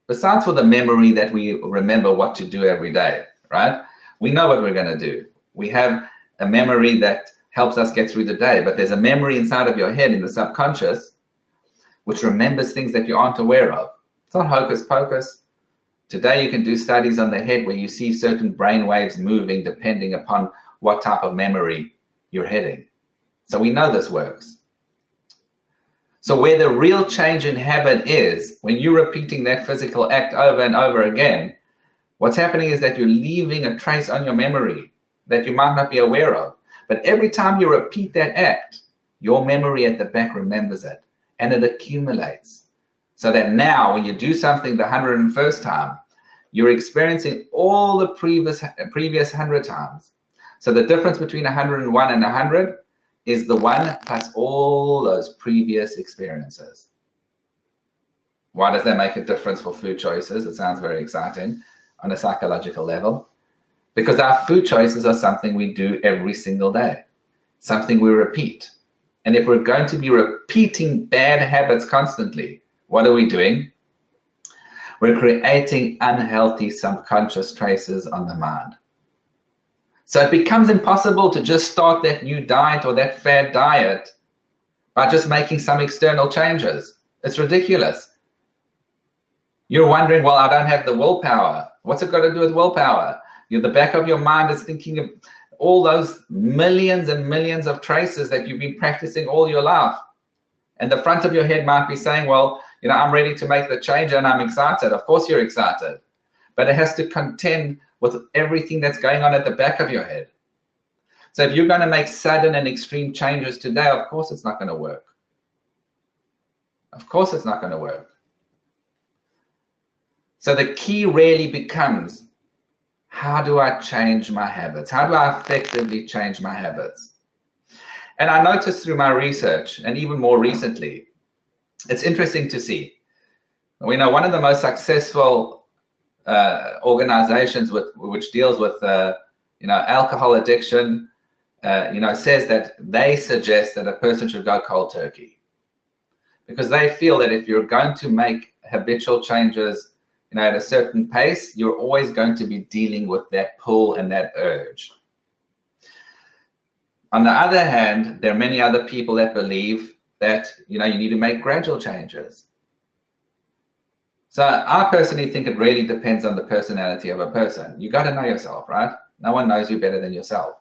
Besides for the memory that we remember what to do every day, right? We know what we're going to do. We have a memory that helps us get through the day, but there's a memory inside of your head in the subconscious which remembers things that you aren't aware of. It's not hocus pocus. Today you can do studies on the head where you see certain brain waves moving depending upon what type of memory you're heading. So we know this works. So where the real change in habit is, when you're repeating that physical act over and over again, what's happening is that you're leaving a trace on your memory that you might not be aware of. But every time you repeat that act, your memory at the back remembers it, and it accumulates. So that now when you do something the 101st time, you're experiencing all the previous 100 times. So the difference between 101 and 100 is the 1 plus all those previous experiences. Why does that make a difference for food choices? It sounds very exciting on a psychological level. Because our food choices are something we do every single day, something we repeat. And if we're going to be repeating bad habits constantly, what are we doing? We're creating unhealthy subconscious traces on the mind. So it becomes impossible to just start that new diet or that fad diet by just making some external changes. It's ridiculous. You're wondering, well, I don't have the willpower. What's it got to do with willpower? The back of your mind is thinking of all those millions and millions of traces that you've been practicing all your life. And the front of your head might be saying, well, you know, I'm ready to make the change and I'm excited. Of course you're excited. But it has to contend with everything that's going on at the back of your head. So if you're going to make sudden and extreme changes today, of course it's not going to work. Of course it's not going to work. So the key really becomes, how do I change my habits? How do I effectively change my habits? And I noticed through my research, and even more recently, it's interesting to see. We know one of the most successful organizations which deals with alcohol addiction, says that they suggest that a person should go cold turkey, because they feel that if you're going to make habitual changes, at a certain pace, you're always going to be dealing with that pull and that urge. On the other hand, there are many other people that believe that you need to make gradual changes. So I personally think it really depends on the personality of a person. You got to know yourself, right? No one knows you better than yourself.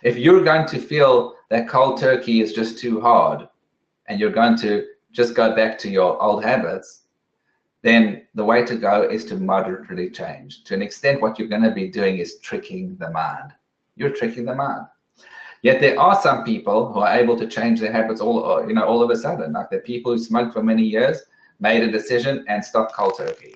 If you're going to feel that cold turkey is just too hard and you're going to just go back to your old habits, then the way to go is to moderately change. To an extent, what you're going to be doing is tricking the mind. You're tricking the mind. Yet there are some people who are able to change their habits all of a sudden. Like the people who smoked for many years, made a decision and stopped cold turkey.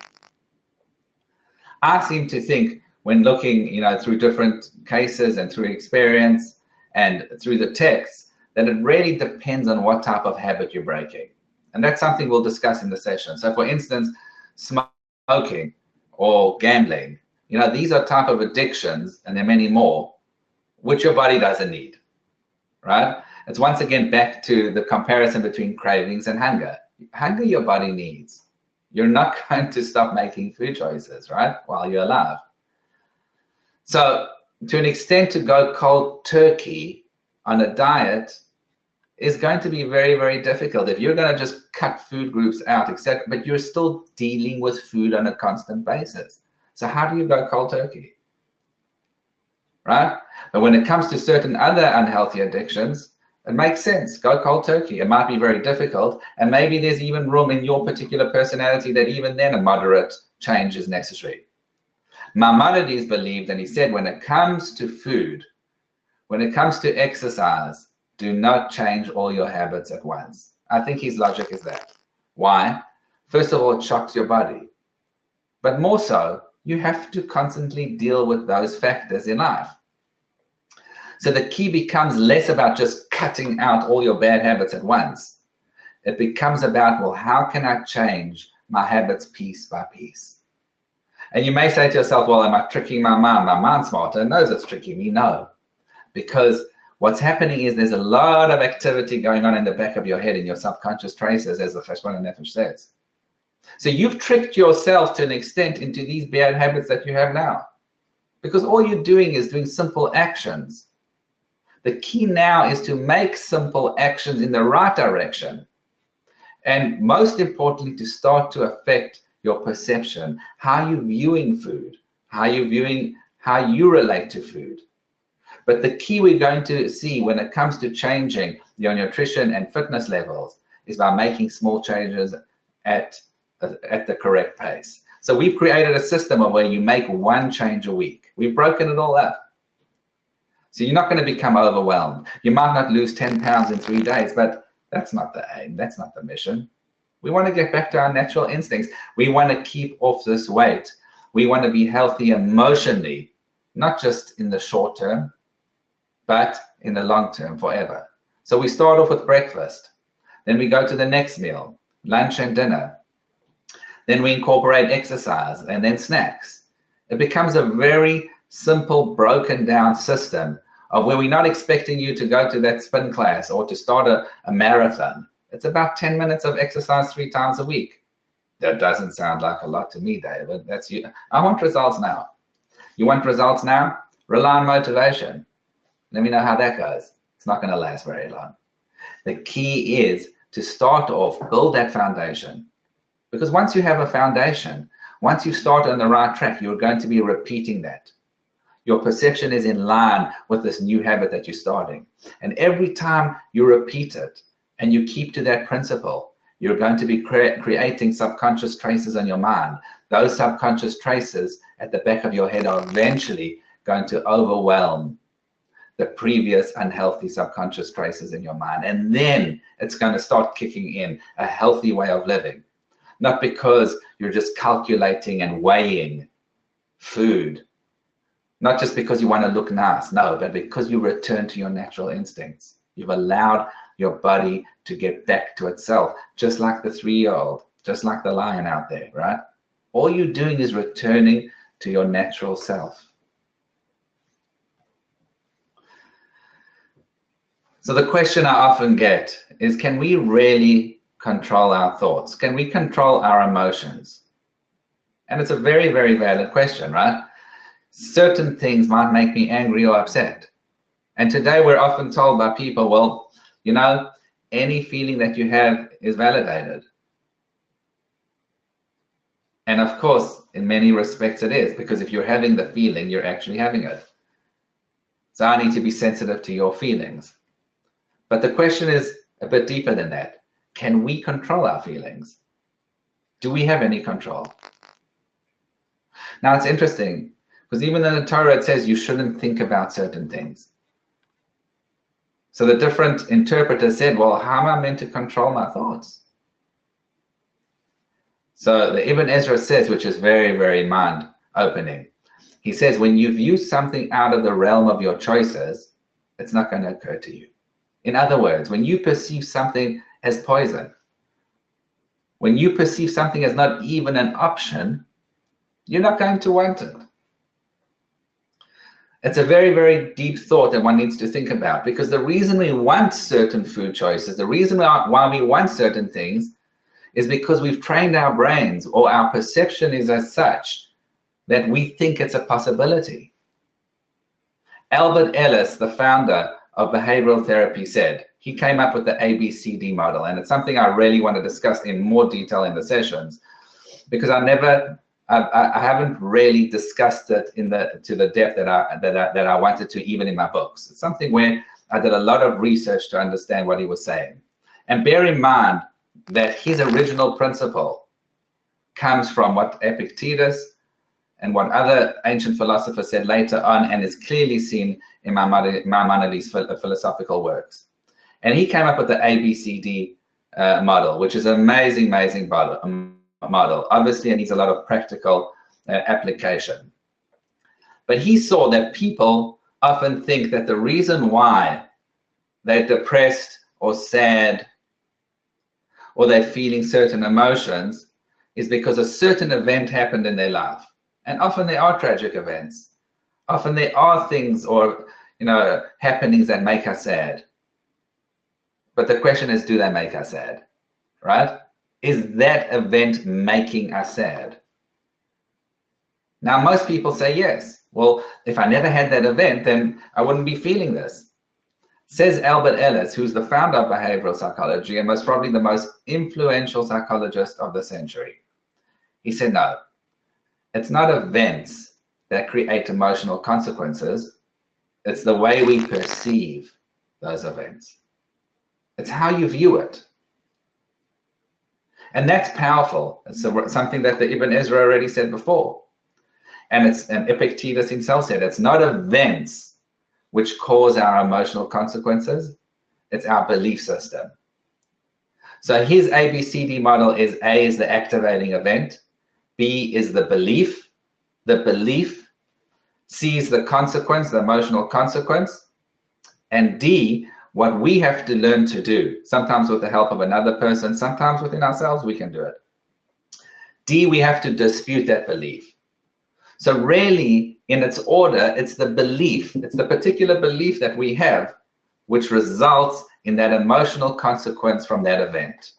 I seem to think when looking, through different cases and through experience and through the text, that it really depends on what type of habit you're breaking. And that's something we'll discuss in the session. So for instance, smoking or gambling, these are type of addictions, and there are many more, which your body doesn't need, right? It's once again back to the comparison between cravings and hunger. Hunger your body needs. You're not going to stop making food choices, right, while you're alive. So to an extent, to go cold turkey on a diet is going to be very, very difficult if you're going to just cut food groups out, etc. But you're still dealing with food on a constant basis. So how do you go cold turkey? Right? But when it comes to certain other unhealthy addictions, it makes sense. Go cold turkey. It might be very difficult, and maybe there's even room in your particular personality that even then a moderate change is necessary. Maimonides believed, and he said, when it comes to food, when it comes to exercise, do not change all your habits at once. I think his logic is that. Why? First of all, it shocks your body. But more so, you have to constantly deal with those factors in life. So the key becomes less about just cutting out all your bad habits at once. It becomes about, well, how can I change my habits piece by piece? And you may say to yourself, well, am I tricking my mind? My mind's smarter and knows it's tricking me. No, because what's happening is there's a lot of activity going on in the back of your head in your subconscious traces, as the Cheshbon Nefesh says. So you've tricked yourself to an extent into these bad habits that you have now, because all you're doing is doing simple actions. The key now is to make simple actions in the right direction. And most importantly, to start to affect your perception, how you're viewing food, how you relate to food. But the key we're going to see when it comes to changing your nutrition and fitness levels is by making small changes at the correct pace. So we've created a system of where you make one change a week. We've broken it all up. So you're not going to become overwhelmed. You might not lose 10 pounds in 3 days, but that's not the aim. That's not the mission. We want to get back to our natural instincts. We want to keep off this weight. We want to be healthy emotionally, not just in the short term, but in the long term, forever. So we start off with breakfast. Then we go to the next meal, lunch and dinner. Then we incorporate exercise and then snacks. It becomes a very simple, broken down system of where we're not expecting you to go to that spin class or to start a marathon. It's about 10 minutes of exercise 3 times a week. That doesn't sound like a lot to me, David. That's you. I want results now. You want results now? Rely on motivation. Let me know how that goes. It's not going to last very long. The key is to start off, build that foundation. Because once you have a foundation, once you start on the right track, you're going to be repeating that. Your perception is in line with this new habit that you're starting. And every time you repeat it and you keep to that principle, you're going to be creating subconscious traces in your mind. Those subconscious traces at the back of your head are eventually going to overwhelm the previous unhealthy subconscious traces in your mind. And then it's going to start kicking in a healthy way of living. Not because you're just calculating and weighing food. Not just because you want to look nice, no, but because you return to your natural instincts. You've allowed your body to get back to itself, just like the 3-year-old, just like the lion out there, right? All you're doing is returning to your natural self. So the question I often get is, can we really control our thoughts? Can we control our emotions? And it's a very, very valid question, right? Certain things might make me angry or upset. And today we're often told by people, well, you know, any feeling that you have is validated. And of course, in many respects it is, because if you're having the feeling, you're actually having it. So I need to be sensitive to your feelings. But the question is a bit deeper than that. Can we control our feelings? Do we have any control? Now it's interesting, because even in the Torah it says you shouldn't think about certain things. So the different interpreters said, well, how am I meant to control my thoughts? So the Ibn Ezra says, which is very, very mind-opening. He says, when you view something out of the realm of your choices, it's not going to occur to you. In other words, when you perceive something as poison, when you perceive something as not even an option, you're not going to want it. It's a very, very deep thought that one needs to think about, because the reason we want certain food choices, the reason why we want certain things is because we've trained our brains, or our perception is as such that we think it's a possibility. Albert Ellis, the founder of behavioral therapy, said, he came up with the ABCD model. And it's something I really want to discuss in more detail in the sessions, because I haven't really discussed it to the depth that I wanted to, even in my books. It's something where I did a lot of research to understand what he was saying. And bear in mind that his original principle comes from what Epictetus and what other ancient philosophers said later on, and is clearly seen in Maimonides' philosophical works. And he came up with the ABCD model, which is an amazing model. Obviously, it needs a lot of practical application. But he saw that people often think that the reason why they're depressed or sad or they're feeling certain emotions is because a certain event happened in their life. And often there are tragic events. Often there are things or happenings that make us sad. But the question is, do they make us sad? Right? Is that event making us sad? Now, most people say yes. Well, if I never had that event, then I wouldn't be feeling this. Says Albert Ellis, who's the founder of behavioral psychology and most probably the most influential psychologist of the century. He said, no, it's not events that create emotional consequences. It's the way we perceive those events. It's how you view it. And that's powerful. It's something that the Ibn Ezra already said before. And Epictetus himself said, it's not events which cause our emotional consequences, it's our belief system. So his ABCD model is A is the activating event, B is the belief C is the consequence, the emotional consequence, and D, what we have to learn to do, sometimes with the help of another person, sometimes within ourselves we can do it. D, we have to dispute that belief. So really, in its order, it's the belief, it's the particular belief that we have, which results in that emotional consequence from that event.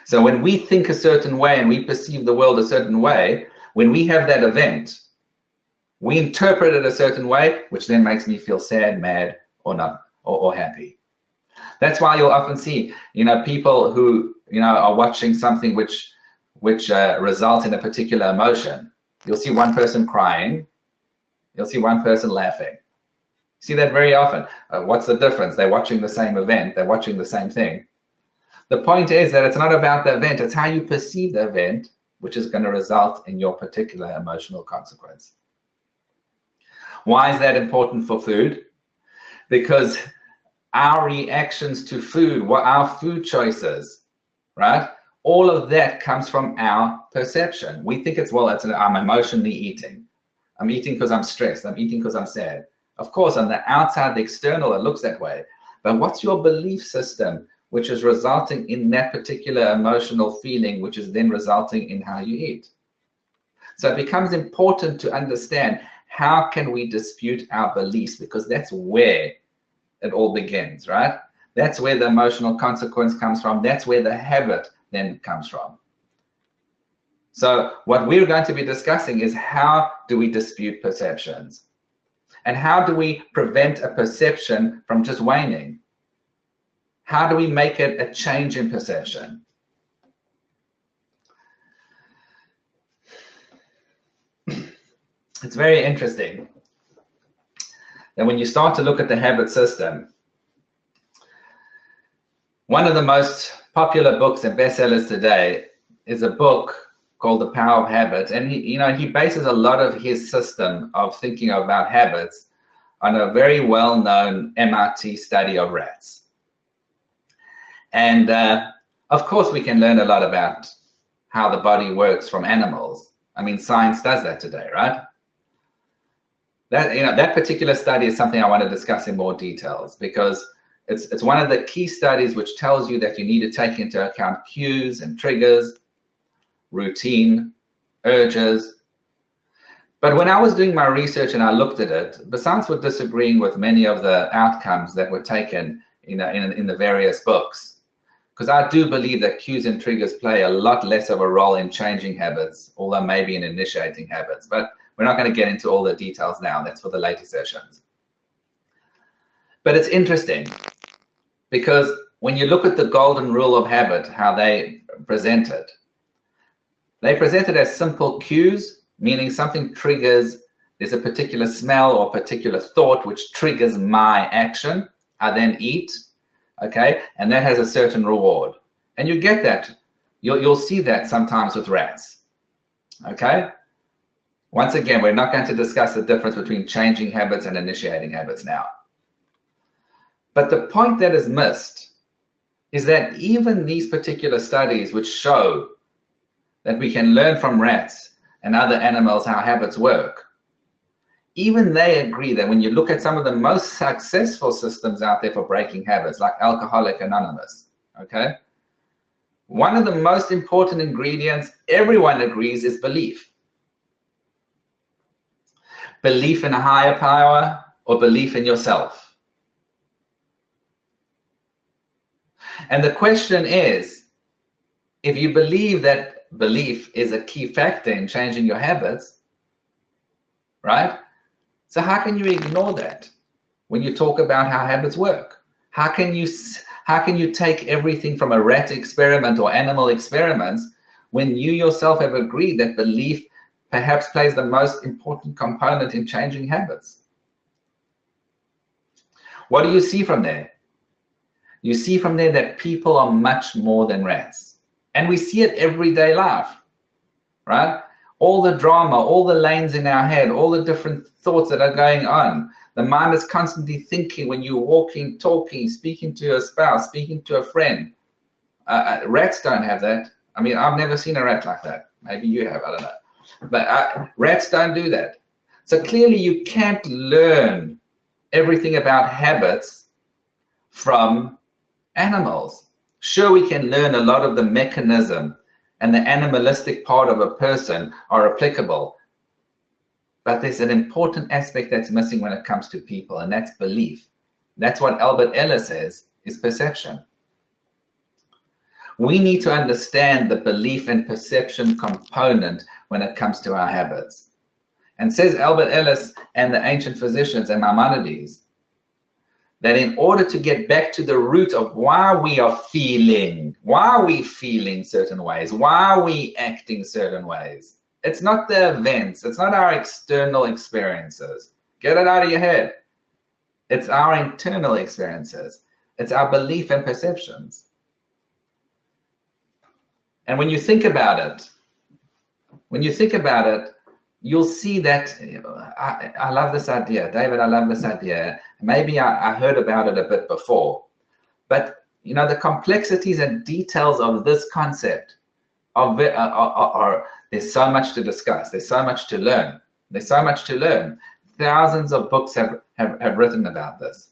So when we think a certain way and we perceive the world a certain way, when we have that event, we interpret it a certain way, which then makes me feel sad, mad, or not, or happy. That's why you'll often see, people who, are watching something which results in a particular emotion. You'll see one person crying, you'll see one person laughing. You see that very often. What's the difference? They're watching the same event, they're watching the same thing. The point is that it's not about the event, it's how you perceive the event, which is going to result in your particular emotional consequence. Why is that important for food? Because our reactions to food, our food choices, right? All of that comes from our perception. We think I'm emotionally eating. I'm eating because I'm stressed. I'm eating because I'm sad. Of course, on the outside, the external, it looks that way. But what's your belief system, which is resulting in that particular emotional feeling, which is then resulting in how you eat? So it becomes important to understand, how can we dispute our beliefs? Because that's where it all begins, right? That's where the emotional consequence comes from. That's where the habit then comes from. So what we're going to be discussing is, how do we dispute perceptions? And how do we prevent a perception from just waning? How do we make it a change in perception? It's very interesting that when you start to look at the habit system, one of the most popular books and bestsellers today is a book called The Power of Habit. And he bases a lot of his system of thinking about habits on a very well-known MIT study of rats. And of course, we can learn a lot about how the body works from animals. I mean, science does that today, right? That particular study is something I want to discuss in more details, because it's one of the key studies which tells you that you need to take into account cues and triggers, routine, urges. But when I was doing my research and I looked at it, besides with disagreeing with many of the outcomes that were taken in the various books, because I do believe that cues and triggers play a lot less of a role in changing habits, although maybe in initiating habits. But we're not going to get into all the details now. That's for the later sessions. But it's interesting because when you look at the golden rule of habit, how they present it as simple cues, meaning something triggers, there's a particular smell or particular thought which triggers my action. I then eat, okay, and that has a certain reward. And you get that. You'll see that sometimes with rats, okay? Once again, we're not going to discuss the difference between changing habits and initiating habits now. But the point that is missed is that even these particular studies which show that we can learn from rats and other animals how habits work, even they agree that when you look at some of the most successful systems out there for breaking habits, like Alcoholics Anonymous, okay? One of the most important ingredients, everyone agrees, is belief. Belief in a higher power or belief in yourself. And the question is, if you believe that belief is a key factor in changing your habits, right? So how can you ignore that when you talk about how habits work? How can you take everything from a rat experiment or animal experiments when you yourself have agreed that belief perhaps plays the most important component in changing habits? What do you see from there? You see from there that people are much more than rats. And we see it everyday life, right? All the drama, all the lanes in our head, all the different thoughts that are going on. The mind is constantly thinking when you're walking, talking, speaking to your spouse, speaking to a friend. Rats don't have that. I mean, I've never seen a rat like that. Maybe you have, I don't know. But rats don't do that. So clearly you can't learn everything about habits from animals. Sure, we can learn a lot of the mechanism and the animalistic part of a person are applicable, but there's an important aspect that's missing when it comes to people, and that's belief. That's what Albert Ellis says is perception. We need to understand the belief and perception component when it comes to our habits. And says Albert Ellis and the ancient physicians and Maimonides, that in order to get back to the root of why we are feeling certain ways, why are we acting certain ways, it's not the events, it's not our external experiences. Get it out of your head. It's our internal experiences. It's our belief and perceptions. And when you think about it, you'll see that I love this idea. David, I love this idea. Maybe I heard about it a bit before, but you know, the complexities and details of this concept there's so much to discuss. There's so much to learn. There's so much to learn. Thousands of books have written about this.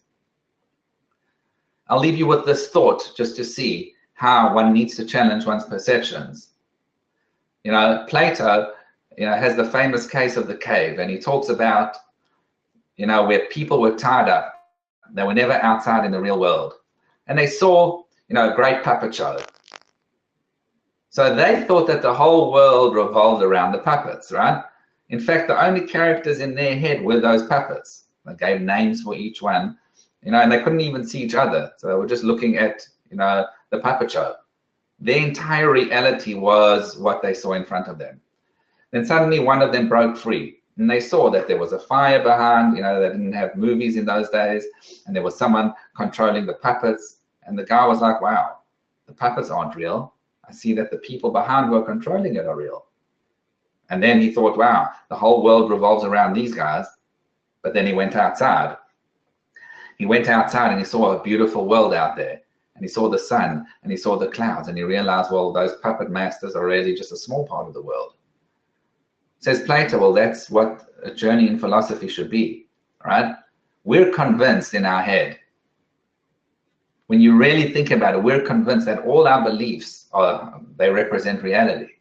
I'll leave you with this thought just to see how one needs to challenge one's perceptions. You know, Plato, has the famous case of the cave, and he talks about, where people were tied up. They were never outside in the real world. And they saw, a great puppet show. So they thought that the whole world revolved around the puppets, right? In fact, the only characters in their head were those puppets. They gave names for each one, and they couldn't even see each other. So they were just looking at, the puppet show. Their entire reality was what they saw in front of them. Then suddenly one of them broke free, and they saw that there was a fire behind. They didn't have movies in those days, and there was someone controlling the puppets. And the guy was like, wow, the puppets aren't real. I see that the people behind who are controlling it are real. And then he thought, wow, the whole world revolves around these guys. But then he went outside. He went outside and he saw a beautiful world out there. And he saw the sun and he saw the clouds, and he realized, well, those puppet masters are really just a small part of the world. Says Plato, well, that's what a journey in philosophy should be, right? We're convinced in our head. When you really think about it, we're convinced that all our beliefs they represent reality,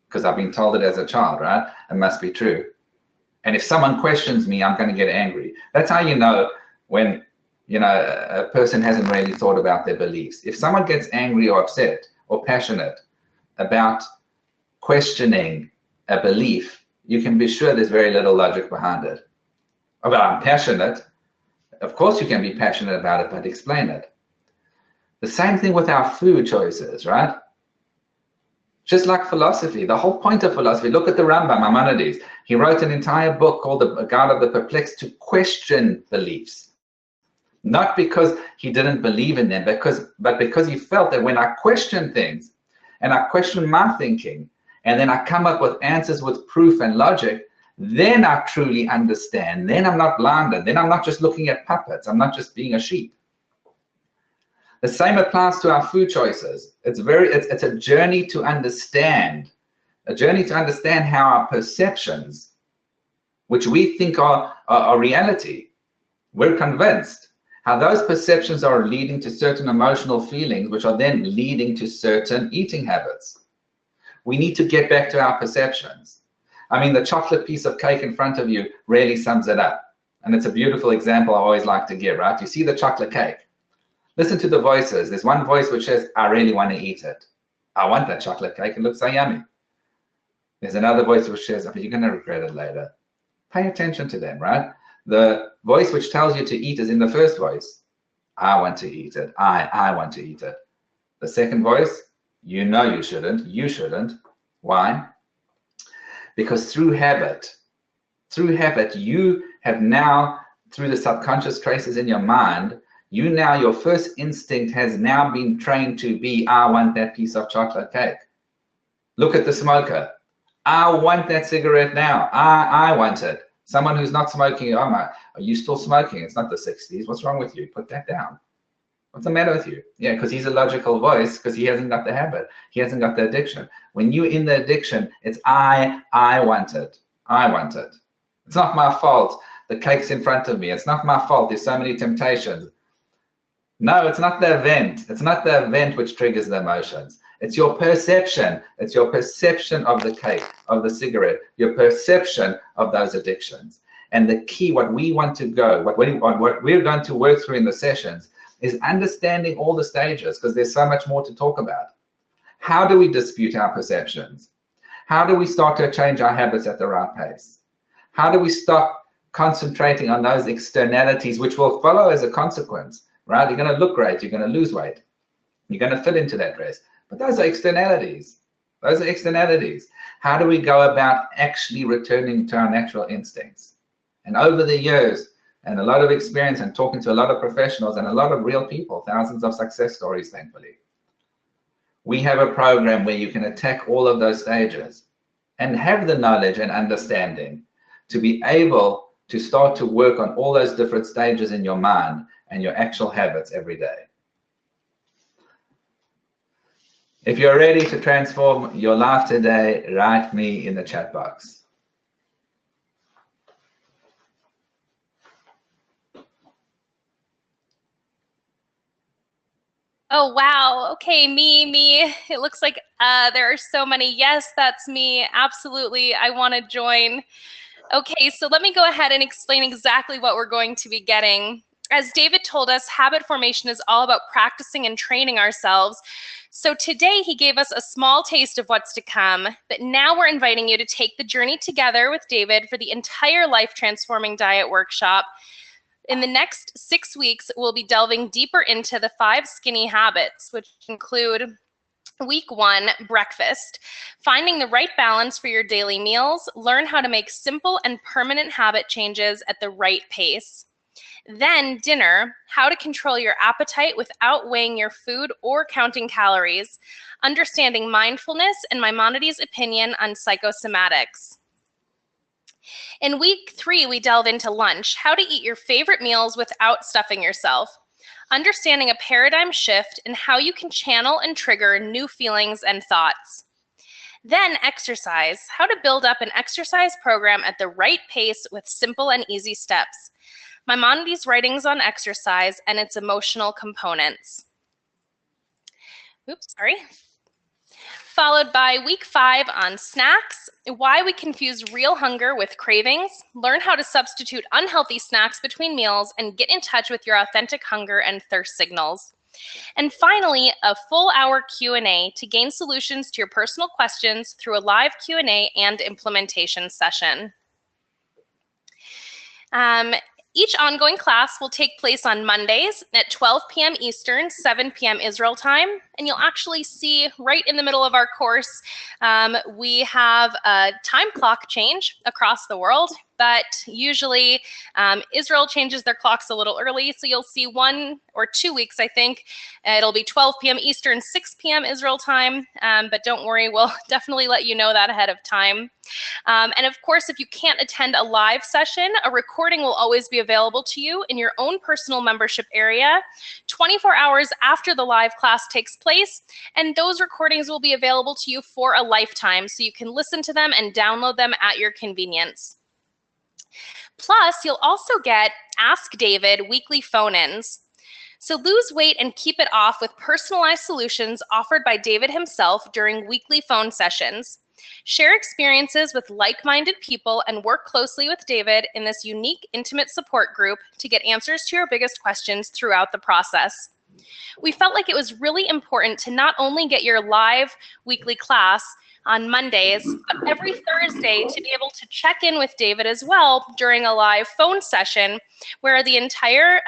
because I've been told it as a child, right? It must be true. And if someone questions me, I'm going to get angry. That's how you know when, a person hasn't really thought about their beliefs. If someone gets angry or upset or passionate about questioning a belief, you can be sure there's very little logic behind it. Oh, but I'm passionate. Of course you can be passionate about it, but explain it. The same thing with our food choices, right? Just like philosophy, the whole point of philosophy, look at the Rambam, Maimonides. He wrote an entire book called The Guide of the Perplexed to question beliefs. Not because he didn't believe in them, but because he felt that when I question things and I question my thinking, and then I come up with answers with proof and logic, then I truly understand. Then I'm not blinded. Then I'm not just looking at puppets. I'm not just being a sheep. The same applies to our food choices. It's a journey to understand, how our perceptions, which we think are reality, we're convinced, how those perceptions are leading to certain emotional feelings, which are then leading to certain eating habits. We need to get back to our perceptions. I mean, the chocolate piece of cake in front of you really sums it up. And it's a beautiful example I always like to give, right? You see the chocolate cake. Listen to the voices. There's one voice which says, I really want to eat it. I want that chocolate cake. It looks so yummy. There's another voice which says, you're going to regret it later. Pay attention to them, right? The voice which tells you to eat is in the first voice. I want to eat it. I want to eat it. The second voice, you know you shouldn't. You shouldn't. Why? Because through habit, you have now, through the subconscious traces in your mind, your first instinct has now been trained to be, I want that piece of chocolate cake. Look at the smoker. I want that cigarette now. I want it. Someone who's not smoking, are you still smoking? It's not the 60s. What's wrong with you? Put that down. What's the matter with you? Yeah, because he's a logical voice, because he hasn't got the habit. He hasn't got the addiction. When you're in the addiction, it's I want it. I want it. It's not my fault. The cake's in front of me. It's not my fault. There's so many temptations. No, it's not the event. It's not the event which triggers the emotions. It's your perception. It's your perception of the cake, of the cigarette, your perception of those addictions. And the key, what we want to go, what we're going to work through in the sessions is understanding all the stages, because there's so much more to talk about. How do we dispute our perceptions? How do we start to change our habits at the right pace? How do we stop concentrating on those externalities which will follow as a consequence, right? You're going to look great. You're going to lose weight. You're going to fit into that dress. But those are externalities. Those are externalities. How do we go about actually returning to our natural instincts? And over the years, and a lot of experience and talking to a lot of professionals and a lot of real people, thousands of success stories, thankfully, we have a program where you can attack all of those stages and have the knowledge and understanding to be able to start to work on all those different stages in your mind and your actual habits every day. If you're ready to transform your life today, write me in the chat box. Oh, wow. Okay, me. It looks like there are so many. Yes, that's me. Absolutely. I want to join. Okay, so let me go ahead and explain exactly what we're going to be getting. As David told us, habit formation is all about practicing and training ourselves. So today he gave us a small taste of what's to come, but now we're inviting you to take the journey together with David for the entire Life Transforming Diet Workshop. In the next 6 weeks, we'll be delving deeper into the 5 skinny habits, which include Week 1, breakfast. Finding the right balance for your daily meals. Learn how to make simple and permanent habit changes at the right pace. Then dinner, how to control your appetite without weighing your food or counting calories. Understanding mindfulness and Maimonides' opinion on psychosomatics. In week 3, we delve into lunch, how to eat your favorite meals without stuffing yourself. Understanding a paradigm shift and how you can channel and trigger new feelings and thoughts. Then exercise, how to build up an exercise program at the right pace with simple and easy steps. Maimonides' writings on exercise and its emotional components. Oops, sorry. Followed by week 5 on snacks, why we confuse real hunger with cravings, learn how to substitute unhealthy snacks between meals, and get in touch with your authentic hunger and thirst signals. And finally, a full hour Q&A to gain solutions to your personal questions through a live Q&A and implementation session. Each ongoing class will take place on Mondays at 12 p.m. Eastern, 7 p.m. Israel time, and you'll actually see right in the middle of our course, we have a time clock change across the world, but usually Israel changes their clocks a little early, so you'll see 1 or 2 weeks, I think. It'll be 12 p.m. Eastern, 6 p.m. Israel time, but don't worry, we'll definitely let you know that ahead of time. And of course, if you can't attend a live session, a recording will always be available to you in your own personal membership area 24 hours after the live class takes place, and those recordings will be available to you for a lifetime, so you can listen to them and download them at your convenience. Plus, you'll also get Ask David weekly phone-ins. So lose weight and keep it off with personalized solutions offered by David himself during weekly phone sessions. Share experiences with like-minded people and work closely with David in this unique, intimate support group to get answers to your biggest questions throughout the process. We felt like it was really important to not only get your live weekly class on Mondays, but every Thursday to be able to check in with David as well during a live phone session where the entire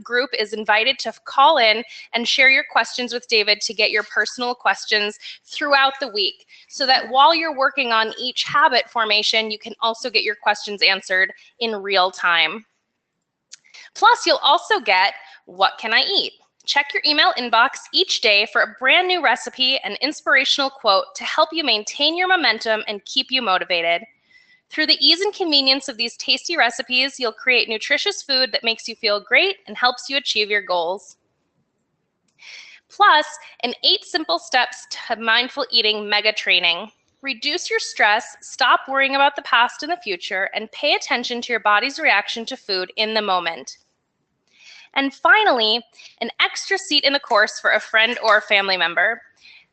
group is invited to call in and share your questions with David to get your personal questions throughout the week, so that while you're working on each habit formation, you can also get your questions answered in real time. Plus, you'll also get What Can I Eat? Check your email inbox each day for a brand new recipe and inspirational quote to help you maintain your momentum and keep you motivated. Through the ease and convenience of these tasty recipes, you'll create nutritious food that makes you feel great and helps you achieve your goals. Plus, an 8 simple steps to mindful eating mega training. Reduce your stress, stop worrying about the past and the future, and pay attention to your body's reaction to food in the moment. And finally, an extra seat in the course for a friend or a family member.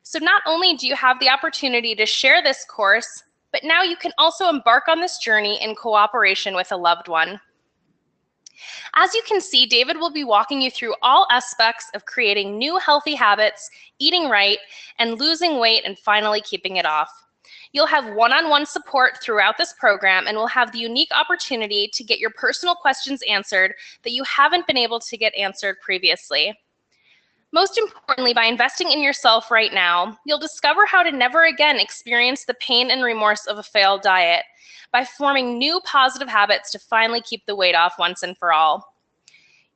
So not only do you have the opportunity to share this course, but now you can also embark on this journey in cooperation with a loved one. As you can see, David will be walking you through all aspects of creating new healthy habits, eating right, and losing weight, and finally keeping it off. You'll have one-on-one support throughout this program and will have the unique opportunity to get your personal questions answered that you haven't been able to get answered previously. Most importantly, by investing in yourself right now, you'll discover how to never again experience the pain and remorse of a failed diet by forming new positive habits to finally keep the weight off once and for all.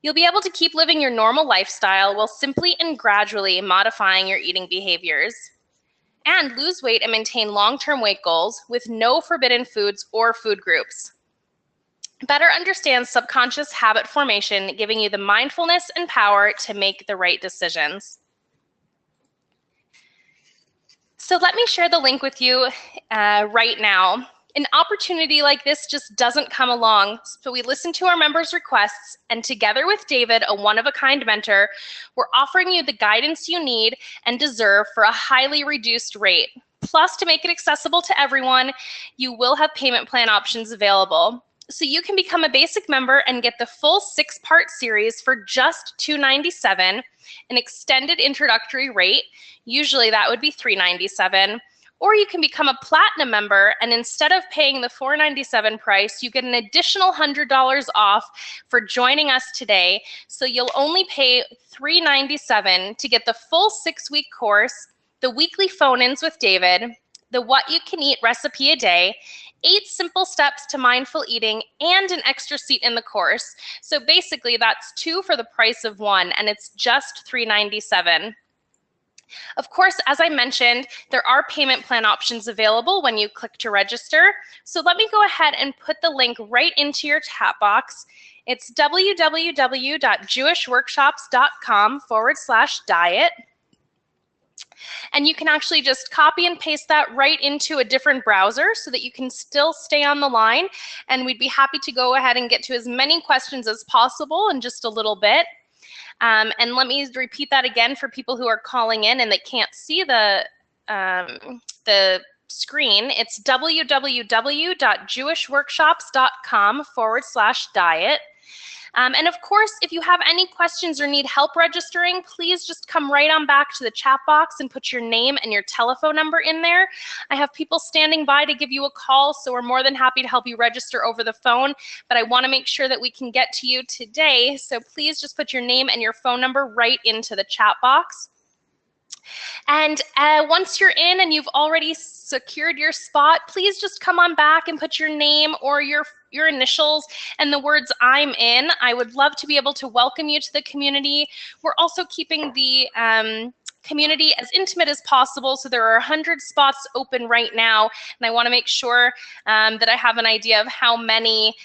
You'll be able to keep living your normal lifestyle while simply and gradually modifying your eating behaviors, and lose weight and maintain long-term weight goals with no forbidden foods or food groups. Better understand subconscious habit formation, giving you the mindfulness and power to make the right decisions. So let me share the link with you right now. An opportunity like this just doesn't come along, so we listen to our members' requests, and together with David, a one-of-a-kind mentor, we're offering you the guidance you need and deserve for a highly reduced rate. Plus, to make it accessible to everyone, you will have payment plan options available. So you can become a basic member and get the full 6-part series for just $297, an extended introductory rate. Usually that would be $397. Or you can become a platinum member, and instead of paying the $497 price, you get an additional $100 off for joining us today. So you'll only pay $397 to get the full 6-week course, the weekly phone-ins with David, the What You Can Eat recipe a day, 8 simple steps to mindful eating, and an extra seat in the course. So basically that's 2 for the price of 1, and it's just $397. Of course, as I mentioned, there are payment plan options available when you click to register. So let me go ahead and put the link right into your chat box. It's www.jewishworkshops.com/diet. And you can actually just copy and paste that right into a different browser so that you can still stay on the line. And we'd be happy to go ahead and get to as many questions as possible in just a little bit. And let me repeat that again for people who are calling in and they can't see the screen. It's www.jewishworkshops.com/diet. And of course, if you have any questions or need help registering, please just come right on back to the chat box and put your name and your telephone number in there. I have people standing by to give you a call, so we're more than happy to help you register over the phone, but I want to make sure that we can get to you today, so please just put your name and your phone number right into the chat box. And once you're in and you've already secured your spot, please just come on back and put your name or your initials and the words "I'm in." I would love to be able to welcome you to the community. We're also keeping the community as intimate as possible, so there are 100 spots open right now, and I want to make sure that I have an idea of how many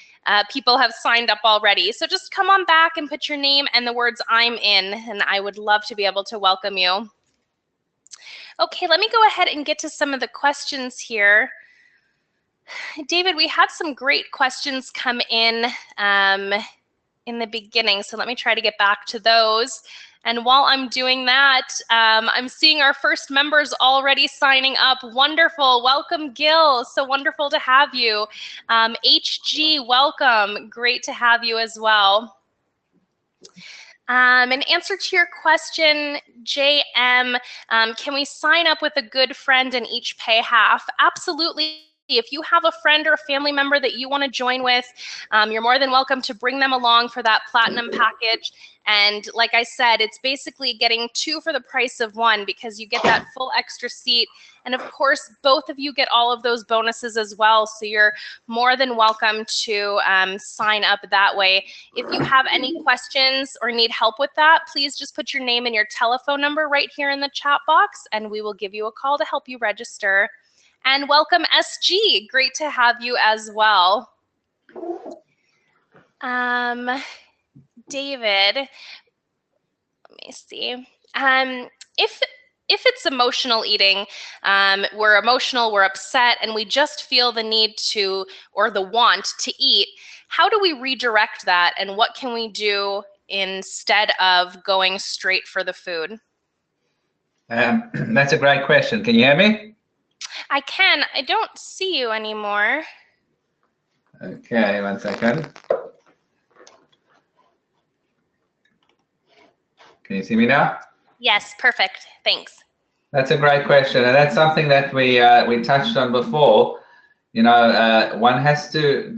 people have signed up already. So just come on back and put your name and the words "I'm in," and I would love to be able to welcome you. Okay, let me go ahead and get to some of the questions here. David, we had some great questions come in the beginning, so let me try to get back to those. And while I'm doing that, I'm seeing our first members already signing up. Wonderful. Welcome, Gil. So wonderful to have you. HG, welcome. Great to have you as well. In answer to your question, JM, can we sign up with a good friend and each pay half? Absolutely. If you have a friend or a family member that you want to join with, you're more than welcome to bring them along for that platinum package. And like I said, it's basically getting 2 for the price of 1 because you get that full extra seat. And of course, both of you get all of those bonuses as well. So you're more than welcome to sign up that way. If you have any questions or need help with that, please just put your name and your telephone number right here in the chat box, and we will give you a call to help you register. And welcome, SG. Great to have you as well. David, let me see. If it's emotional eating, we're emotional, we're upset, and we just feel the need to, or the want to eat, how do we redirect that, and what can we do instead of going straight for the food? That's a great question. Can you hear me? I can. I don't see you anymore. Okay, 1 second. Can you see me now? Yes, perfect. Thanks. That's a great question, and that's something that we touched on before. You know, one has to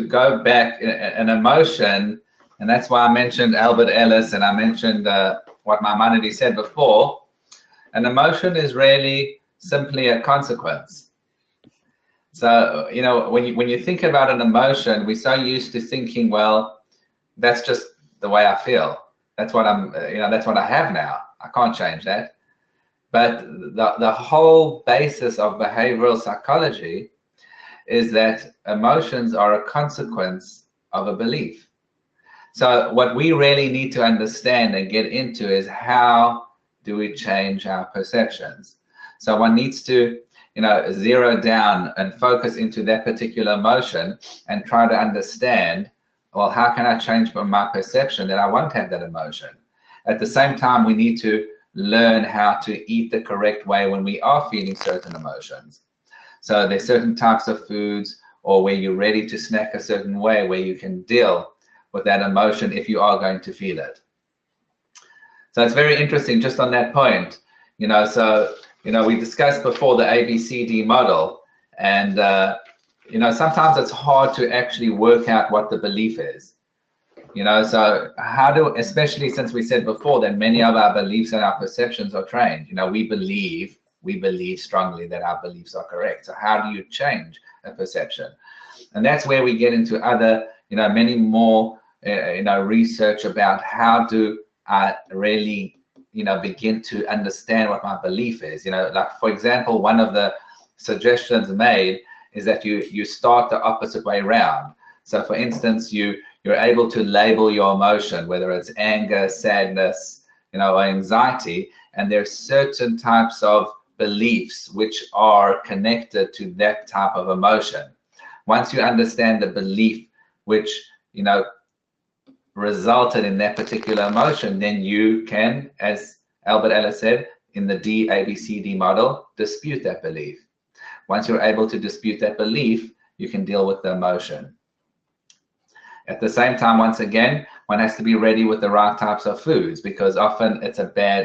go back an emotion, and that's why I mentioned Albert Ellis, and I mentioned what Maimonides said before. An emotion is really simply a consequence. So, you know, when you think about an emotion, we're so used to thinking, well, that's just the way I feel. That's what I'm, you know, that's what I have now. I can't change that. But the whole basis of behavioral psychology is that emotions are a consequence of a belief. So what we really need to understand and get into is how do we change our perceptions? So one needs to, you know, zero down and focus into that particular emotion and try to understand, well, how can I change my perception that I won't have that emotion? At the same time, we need to learn how to eat the correct way when we are feeling certain emotions. So there's certain types of foods, or where you're ready to snack a certain way, where you can deal with that emotion if you are going to feel it. So it's very interesting just on that point, you know, so, you know, we discussed before the ABCD model, and, you know, sometimes it's hard to actually work out what the belief is, you know, so how do, especially since we said before that many of our beliefs and our perceptions are trained, you know, we believe strongly that our beliefs are correct. So how do you change a perception? And that's where we get into other, you know, many more, you know, research about how do I really, you know, begin to understand what my belief is. You know, like, for example, one of the suggestions made is that you start the opposite way around. So for instance, you're able to label your emotion, whether it's anger, sadness, you know, or anxiety, and there's certain types of beliefs which are connected to that type of emotion. Once you understand the belief which, you know, resulted in that particular emotion, then you can, as Albert Ellis said, in the ABCD model, dispute that belief. Once you're able to dispute that belief, you can deal with the emotion. At the same time, once again, one has to be ready with the right types of foods, because often it's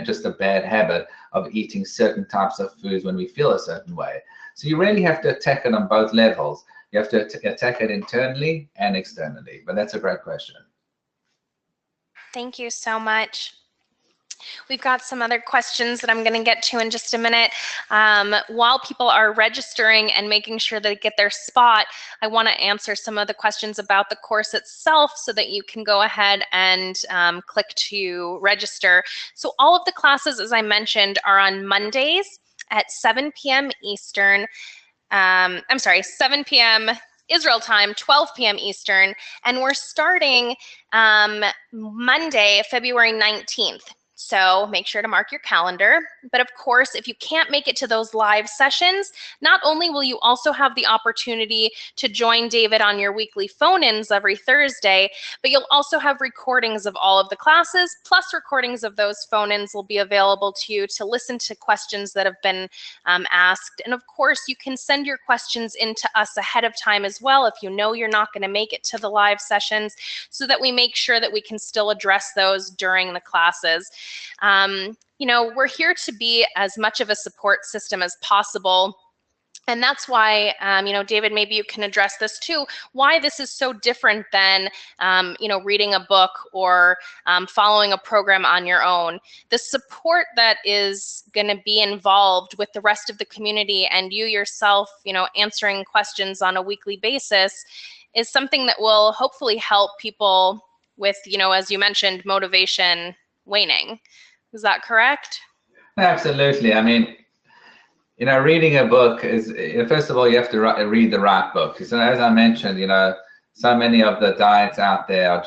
just a bad habit of eating certain types of foods when we feel a certain way. So you really have to attack it on both levels. You have to attack it internally and externally. But that's a great question. Thank you so much. We've got some other questions that I'm going to get to in just a minute. While people are registering and making sure they get their spot, I want to answer some of the questions about the course itself so that you can go ahead and click to register. So all of the classes, as I mentioned, are on Mondays at 7 p.m. Eastern. I'm sorry, 7 p.m. Israel time, 12 p.m. Eastern, and we're starting Monday, February 19th. So make sure to mark your calendar. But of course, if you can't make it to those live sessions, not only will you also have the opportunity to join David on your weekly phone-ins every Thursday, but you'll also have recordings of all of the classes, plus recordings of those phone-ins will be available to you to listen to questions that have been asked. And of course, you can send your questions in to us ahead of time as well if you know you're not going to make it to the live sessions, so that we make sure that we can still address those during the classes. You know, we're here to be as much of a support system as possible. And that's why, you know, David, maybe you can address this too, why this is so different than, you know, reading a book or following a program on your own. The support that is going to be involved with the rest of the community and you yourself, you know, answering questions on a weekly basis is something that will hopefully help people with, you know, as you mentioned, motivation waning. Is that correct? Absolutely. I mean, you know, reading a book is, first of all, you have to read the right book. So as I mentioned, you know, so many of the diets out there are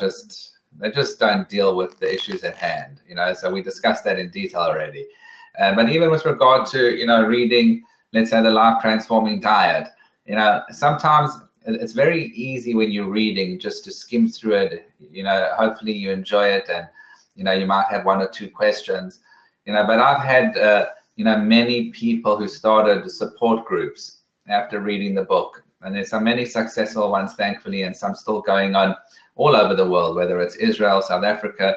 they just don't deal with the issues at hand, you know, so we discussed that in detail already. But even with regard to, you know, reading, let's say the life transforming diet, you know, sometimes it's very easy when you're reading just to skim through it, you know, hopefully you enjoy it and, you know, you might have one or two questions, you know, but I've had, you know, many people who started support groups after reading the book. And there's so many successful ones, thankfully, and some still going on all over the world, whether it's Israel, South Africa,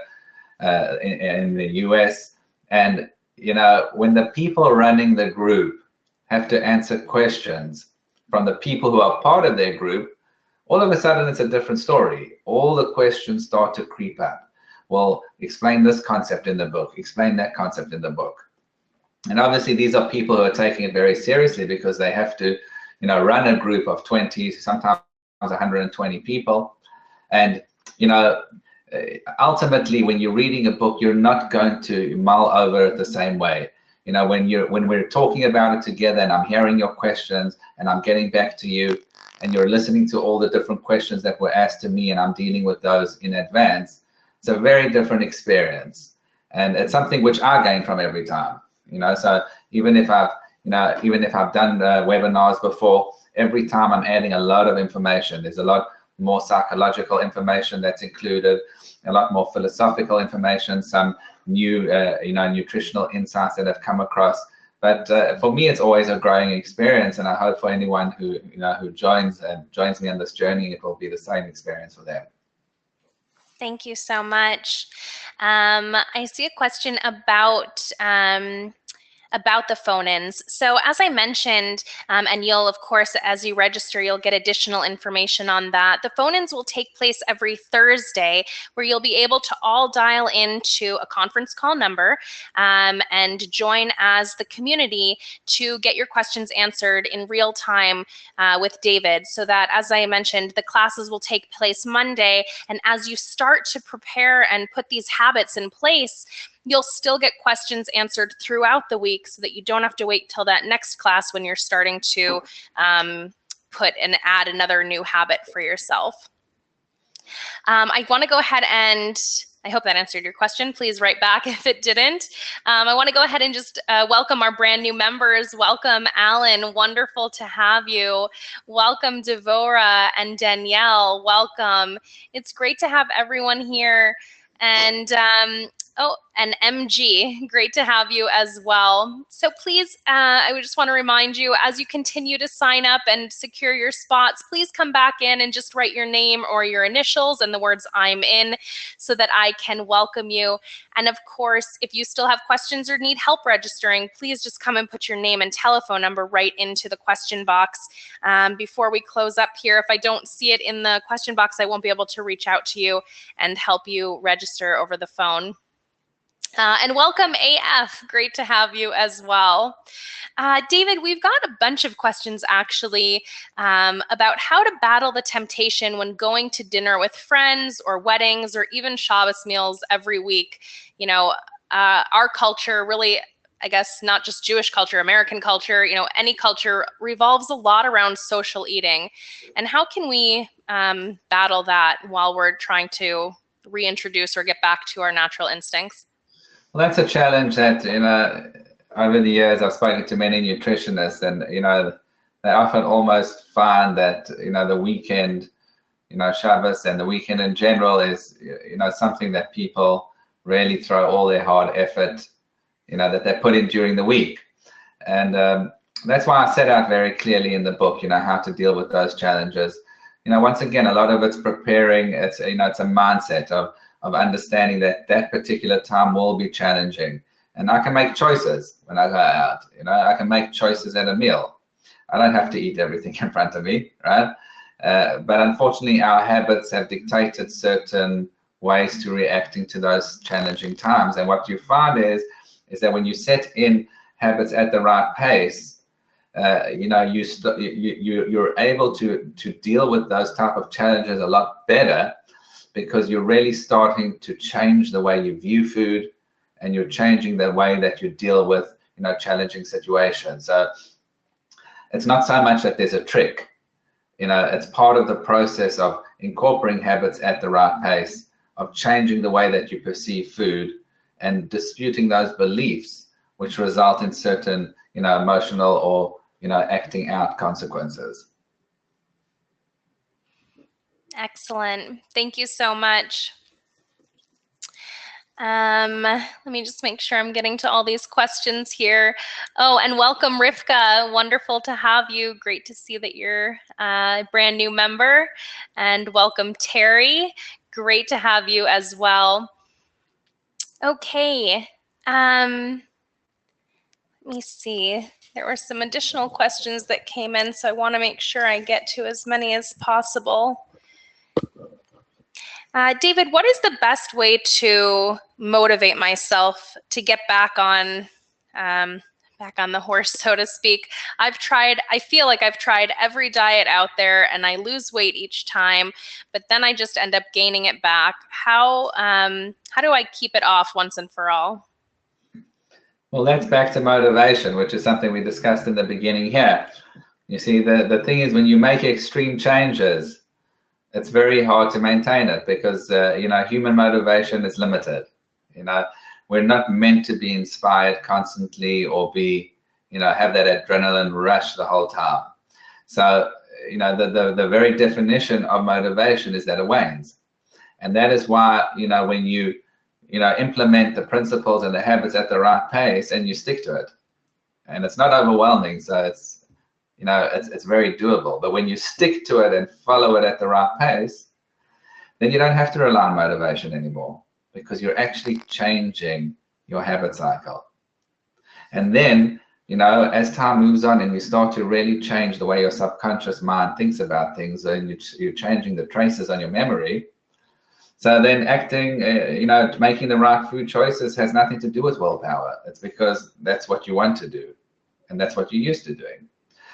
in the US. And, you know, when the people running the group have to answer questions from the people who are part of their group, all of a sudden it's a different story. All the questions start to creep up. Well, explain this concept in the book, explain that concept in the book. And obviously these are people who are taking it very seriously because they have to, you know, run a group of 20, sometimes 120 people. And, you know, ultimately when you're reading a book, you're not going to mull over it the same way. You know, when we're talking about it together and I'm hearing your questions and I'm getting back to you and you're listening to all the different questions that were asked to me and I'm dealing with those in advance, it's a very different experience. And it's something which I gain from every time. You know, so even if I've done webinars before, every time I'm adding a lot of information. There's a lot more psychological information that's included, a lot more philosophical information, some new, you know, nutritional insights that have come across. But for me, it's always a growing experience, and I hope for anyone who, you know, who joins me on this journey, it will be the same experience for them. Thank you so much. I see a question about the phone-ins. So as I mentioned, and you'll, of course, as you register, you'll get additional information on that. The phone-ins will take place every Thursday, where you'll be able to all dial into a conference call number and join as the community to get your questions answered in real time with David. So that, as I mentioned, the classes will take place Monday, and as you start to prepare and put these habits in place, you'll still get questions answered throughout the week so that you don't have to wait till that next class when you're starting to put and add another new habit for yourself. I want to go ahead and, I hope that answered your question. Please write back if it didn't. I want to go ahead and just welcome our brand new members. Welcome, Alan. Wonderful to have you. Welcome, Devora and Danielle. Welcome. It's great to have everyone here. And Oh, and MG, great to have you as well. So please, I would just want to remind you, as you continue to sign up and secure your spots, please come back in and just write your name or your initials and the words "I'm in" so that I can welcome you. And of course, if you still have questions or need help registering, please just come and put your name and telephone number right into the question box. Before we close up here, if I don't see it in the question box, I won't be able to reach out to you and help you register over the phone. And welcome AF, great to have you as well. David, we've got a bunch of questions actually about how to battle the temptation when going to dinner with friends or weddings or even Shabbos meals every week. You know, our culture really, I guess, not just Jewish culture, American culture, you know, any culture revolves a lot around social eating. And how can we battle that while we're trying to reintroduce or get back to our natural instincts? Well, that's a challenge that, over the years I've spoken to many nutritionists, and, they often almost find that, the weekend, Shabbos and the weekend in general is, something that people really throw all their hard effort, that they put in during the week. And that's why I set out very clearly in the book, how to deal with those challenges. Once again, a lot of it's preparing, it's a mindset of understanding that that particular time will be challenging. And I can make choices when I go out. I can make choices at a meal. I don't have to eat everything in front of me, right? But unfortunately, our habits have dictated certain ways to reacting to those challenging times. And what you find is that when you set in habits at the right pace, you're able to deal with those type of challenges a lot better, because you're really starting to change the way you view food, and you're changing the way that you deal with, challenging situations. So it's not so much that there's a trick, it's part of the process of incorporating habits at the right pace, of changing the way that you perceive food, and disputing those beliefs which result in certain, emotional or, acting out consequences. Excellent. Thank you so much. Let me just make sure I'm getting to all these questions here. Oh, and welcome, Rivka. Wonderful to have you. Great to see that you're a brand new member. And welcome, Terry. Great to have you as well. Okay. Let me see. There were some additional questions that came in, so I want to make sure I get to as many as possible. David, what is the best way to motivate myself to get back on the horse, so to speak? I feel like I've tried every diet out there and I lose weight each time, but then I just end up gaining it back. How do I keep it off once and for all? Well, that's back to motivation, which is something we discussed in the beginning here. You see, the thing is, when you make extreme changes, it's very hard to maintain it, because human motivation is limited. We're not meant to be inspired constantly or be, have that adrenaline rush the whole time. So, the very definition of motivation is that it wanes. And that is why, when you implement the principles and the habits at the right pace and you stick to it, and it's not overwhelming, so it's very doable. But when you stick to it and follow it at the right pace, then you don't have to rely on motivation anymore, because you're actually changing your habit cycle. And then, as time moves on and you start to really change the way your subconscious mind thinks about things, and you're changing the traces on your memory. So then acting, making the right food choices has nothing to do with willpower. It's because that's what you want to do, and that's what you're used to doing.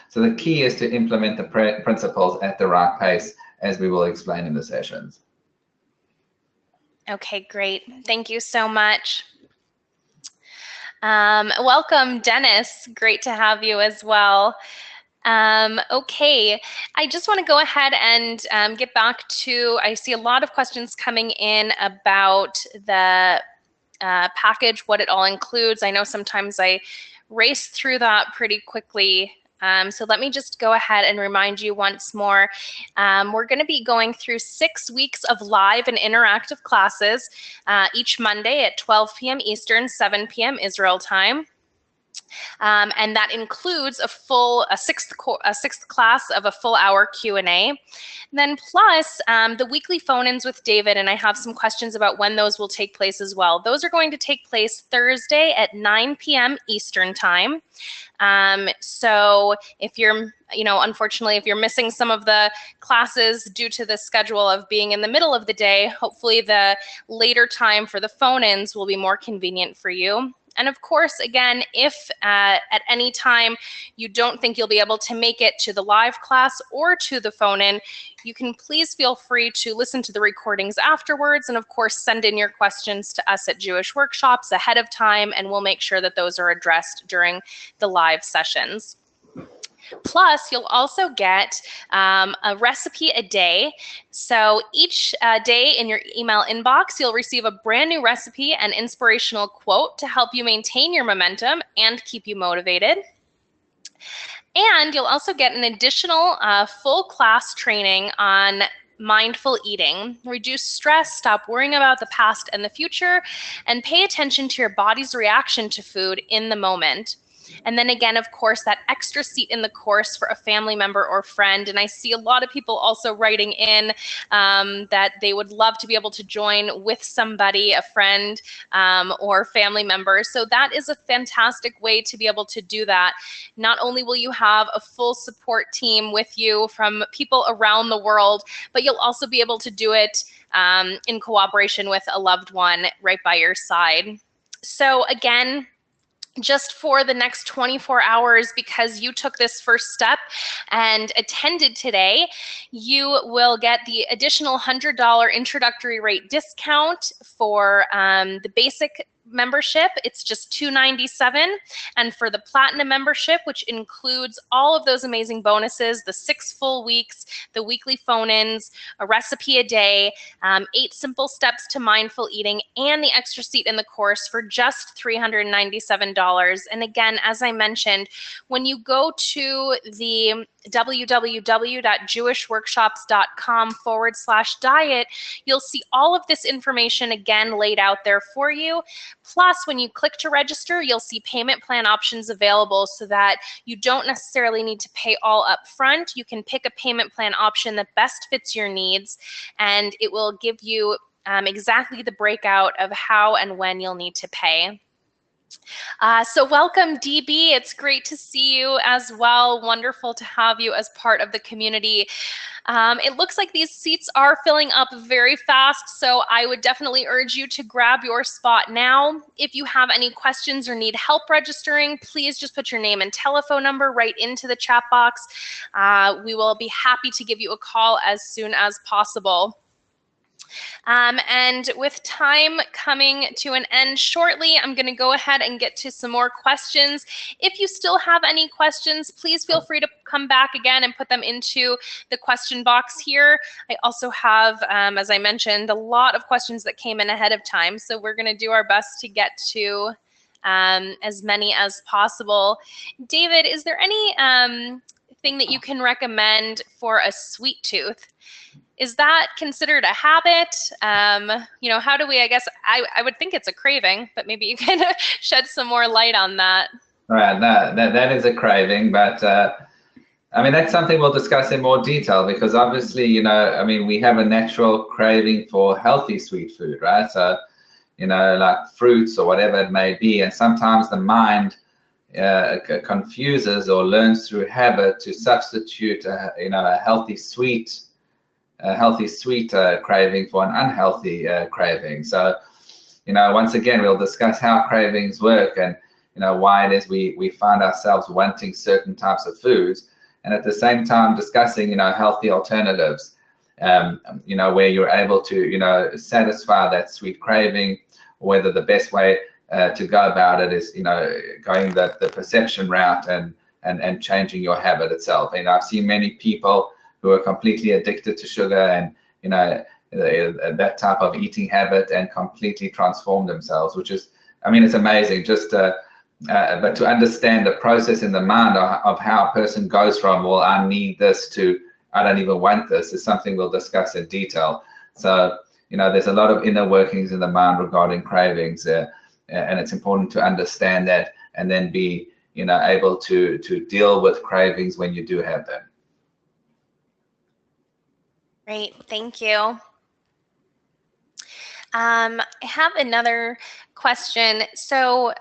So the key is to implement the principles at the right pace, as we will explain in the sessions. Okay, great. Thank you so much. Welcome, Dennis. Great to have you as well. Okay, I just want to go ahead and get back to, I see a lot of questions coming in about the package, what it all includes. I know sometimes I race through that pretty quickly. So let me just go ahead and remind you once more. We're going to be going through 6 weeks of live and interactive classes each Monday at 12 p.m. Eastern, 7 p.m. Israel time. And that includes a sixth class of a full hour Q&A. Then plus the weekly phone-ins with David, and I have some questions about when those will take place as well. Those are going to take place Thursday at 9 p.m. Eastern time. So if you're, unfortunately, if you're missing some of the classes due to the schedule of being in the middle of the day, hopefully the later time for the phone-ins will be more convenient for you. And of course, again, if at any time you don't think you'll be able to make it to the live class or to the phone-in, you can please feel free to listen to the recordings afterwards, and of course, send in your questions to us at Jewish Workshops ahead of time, and we'll make sure that those are addressed during the live sessions. Plus, you'll also get a recipe a day. So each day in your email inbox, you'll receive a brand new recipe and inspirational quote to help you maintain your momentum and keep you motivated. And you'll also get an additional full class training on mindful eating. Reduce stress, stop worrying about the past and the future, and pay attention to your body's reaction to food in the moment. And then again, of course, that extra seat in the course for a family member or friend. And I see a lot of people also writing in that they would love to be able to join with somebody, a friend or family member. So that is a fantastic way to be able to do that. Not only will you have a full support team with you from people around the world, but you'll also be able to do it in cooperation with a loved one right by your side. So again, just for the next 24 hours, because you took this first step and attended today, you will get the additional $100 introductory rate discount for the basic membership. It's just $297. And for the platinum membership, which includes all of those amazing bonuses, the 6 full weeks, the weekly phone-ins, a recipe a day, 8 simple steps to mindful eating, and the extra seat in the course for just $397. And again, as I mentioned, when you go to the www.jewishworkshops.com/diet, you'll see all of this information again laid out there for you. Plus, when you click to register, you'll see payment plan options available so that you don't necessarily need to pay all up front. You can pick a payment plan option that best fits your needs, and it will give you exactly the breakout of how and when you'll need to pay. So welcome, DB. It's great to see you as well. Wonderful to have you as part of the community. It looks like these seats are filling up very fast, so I would definitely urge you to grab your spot now. If you have any questions or need help registering, please just put your name and telephone number right into the chat box. We will be happy to give you a call as soon as possible. And with time coming to an end shortly, I'm going to go ahead and get to some more questions. If you still have any questions, please feel free to come back again and put them into the question box here. I also have, as I mentioned, a lot of questions that came in ahead of time, so we're going to do our best to get to as many as possible. David, is there any thing that you can recommend for a sweet tooth? Is that considered a habit? How do we, I guess, I would think it's a craving, but maybe you can shed some more light on that. Right, that is a craving, but I mean, that's something we'll discuss in more detail, because obviously, I mean, we have a natural craving for healthy sweet food, right? So, like fruits or whatever it may be, and sometimes the mind confuses or learns through habit to substitute, a healthy sweet craving for an unhealthy craving. So, once again, we'll discuss how cravings work and, why it is we find ourselves wanting certain types of foods, and at the same time discussing, healthy alternatives, where you're able to, satisfy that sweet craving, whether the best way to go about it is, going the perception route and changing your habit itself. I've seen many people who are completely addicted to sugar and that type of eating habit, and completely transform themselves, which is, I mean, it's amazing. Just but to understand the process in the mind of how a person goes from, well, I need this, to I don't even want this, is something we'll discuss in detail. So, there's a lot of inner workings in the mind regarding cravings, and it's important to understand that, and then be, able to deal with cravings when you do have them. Great, thank you. I have another question. So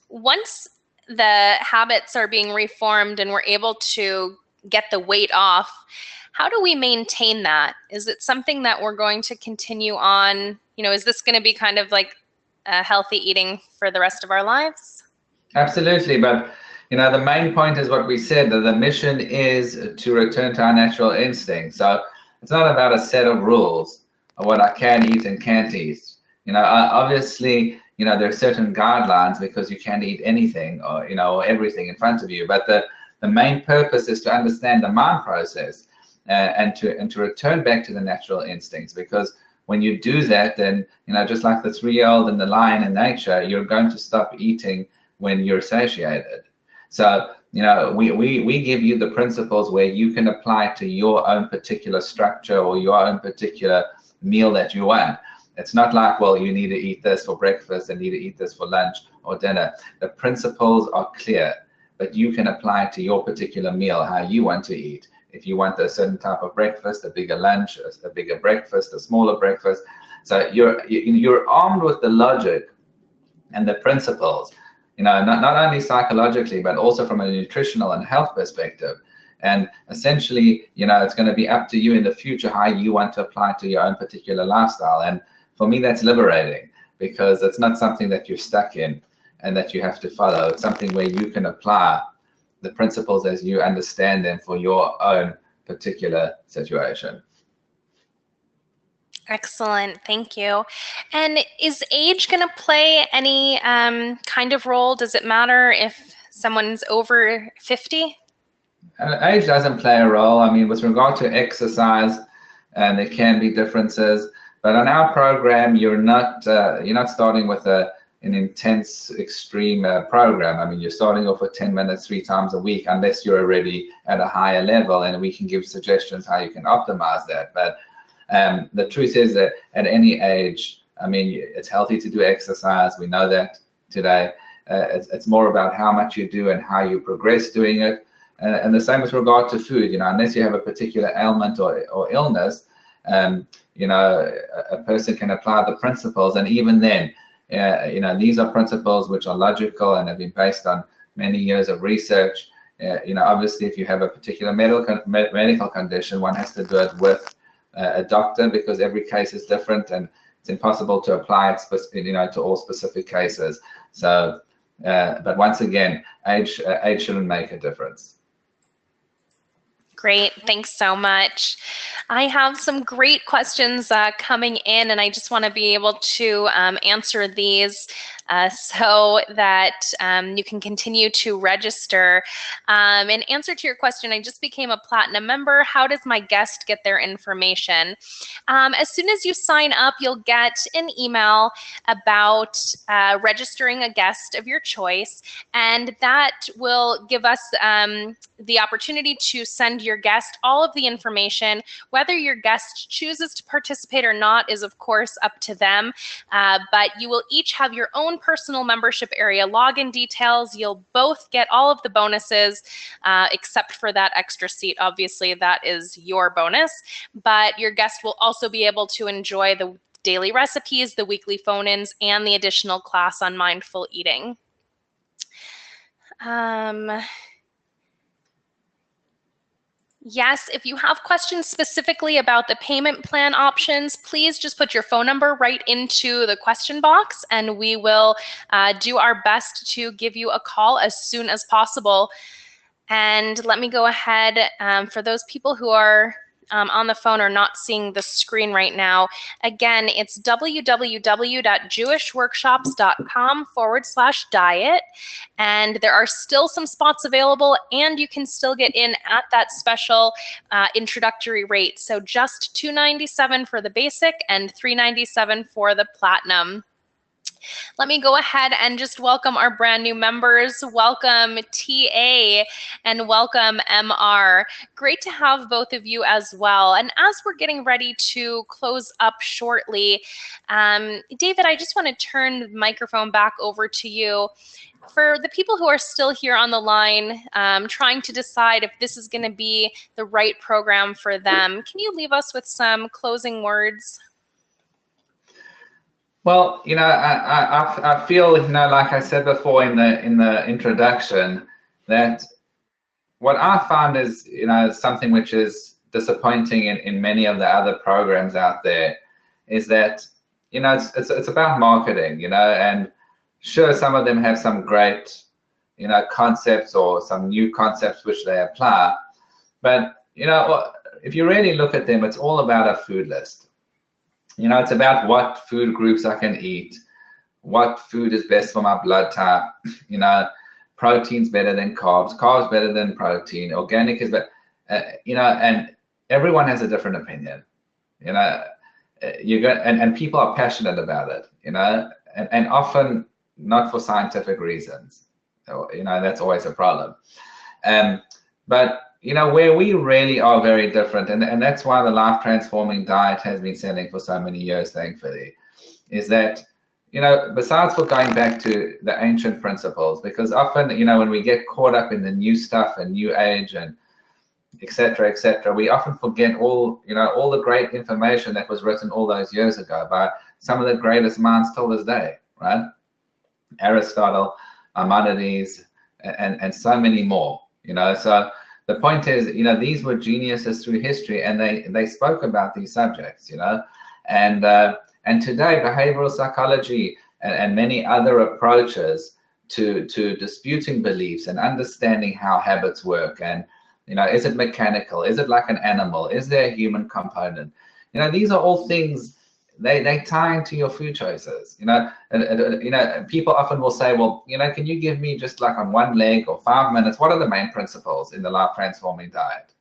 once the habits are being reformed and we're able to get the weight off, how do we maintain that? Is it something that we're going to continue on? Is this going to be kind of like healthy eating for the rest of our lives? Absolutely, but the main point is what we said, that the mission is to return to our natural instinct. So it's not about a set of rules of what I can eat and can't eat. Obviously, there are certain guidelines, because you can't eat anything or everything in front of you. But the main purpose is to understand the mind process, and to return back to the natural instincts. Because when you do that, then just like the 3-year-old and the lion in nature, you're going to stop eating when you're satiated. So we give you the principles where you can apply to your own particular structure or your own particular meal that you want. It's not like, well, you need to eat this for breakfast and need to eat this for lunch or dinner. The principles are clear, but you can apply to your particular meal how you want to eat. If you want a certain type of breakfast, a bigger lunch, a bigger breakfast, a smaller breakfast. So you're armed with the logic and the principles, not only psychologically, but also from a nutritional and health perspective. And essentially, it's going to be up to you in the future how you want to apply to your own particular lifestyle. And for me, that's liberating, because it's not something that you're stuck in and that you have to follow. It's something where you can apply the principles as you understand them for your own particular situation. Excellent, thank you. And is age going to play any kind of role? Does it matter if someone's over 50? Age doesn't play a role. I mean, with regard to exercise, there can be differences, but on our program, you're not starting with an intense, extreme program. I mean, you're starting off with 10 minutes 3 times a week, unless you're already at a higher level, and we can give suggestions how you can optimize that. But the truth is that at any age, I mean, it's healthy to do exercise. We know that today. It's more about how much you do and how you progress doing it. And the same with regard to food, unless you have a particular ailment or illness, a person can apply the principles. And even then, these are principles which are logical and have been based on many years of research. Obviously, if you have a particular medical condition, one has to do it with a doctor, because every case is different and it's impossible to apply it to all specific cases. So, but once again, age shouldn't make a difference. Great, thanks so much. I have some great questions coming in, and I just want to be able to answer these so that you can continue to register. In answer to your question, I just became a Platinum member. How does my guest get their information? As soon as you sign up, you'll get an email about registering a guest of your choice, and that will give us the opportunity to send your guest all of the information. Whether your guest chooses to participate or not is, of course, up to them, but you will each have your own personal membership area login details. You'll both get all of the bonuses except for that extra seat. Obviously, that is your bonus, but your guest will also be able to enjoy the daily recipes, the weekly phone-ins, and the additional class on mindful eating. Yes, if you have questions specifically about the payment plan options, please just put your phone number right into the question box, and we will do our best to give you a call as soon as possible. And let me go ahead, for those people who are on the phone or not seeing the screen right now, again, it's www.jewishworkshops.com/diet. And there are still some spots available, and you can still get in at that special introductory rate. So just $297 for the basic and $397 for the platinum. Let me go ahead and just welcome our brand new members. Welcome TA and welcome MR. Great to have both of you as well. And as we're getting ready to close up shortly, David, I just want to turn the microphone back over to you. For the people who are still here on the line, trying to decide if this is going to be the right program for them, can you leave us with some closing words? Well, I feel, like I said before in the introduction, that what I found is, something which is disappointing in many of the other programs out there, is that, it's about marketing, and sure, some of them have some great, concepts or some new concepts which they apply, but, if you really look at them, it's all about a food list. It's about what food groups I can eat, what food is best for my blood type, protein's better than carbs, carbs better than protein, organic is better, and everyone has a different opinion, and people are passionate about it, and often not for scientific reasons, that's always a problem. But where we really are very different, and that's why the life transforming diet has been selling for so many years, thankfully, is that, besides for going back to the ancient principles, because often, when we get caught up in the new stuff and new age and et cetera, we often forget all the great information that was written all those years ago by some of the greatest minds till this day, right? Aristotle, Maimonides, and so many more, so the point is, these were geniuses through history, and they spoke about these subjects, and today behavioral psychology and many other approaches to disputing beliefs and understanding how habits work, and is it mechanical, is it like an animal, is there a human component, these are all things they tie into your food choices, people often will say, well, can you give me just like on one leg or 5 minutes, what are the main principles in the life transforming diet?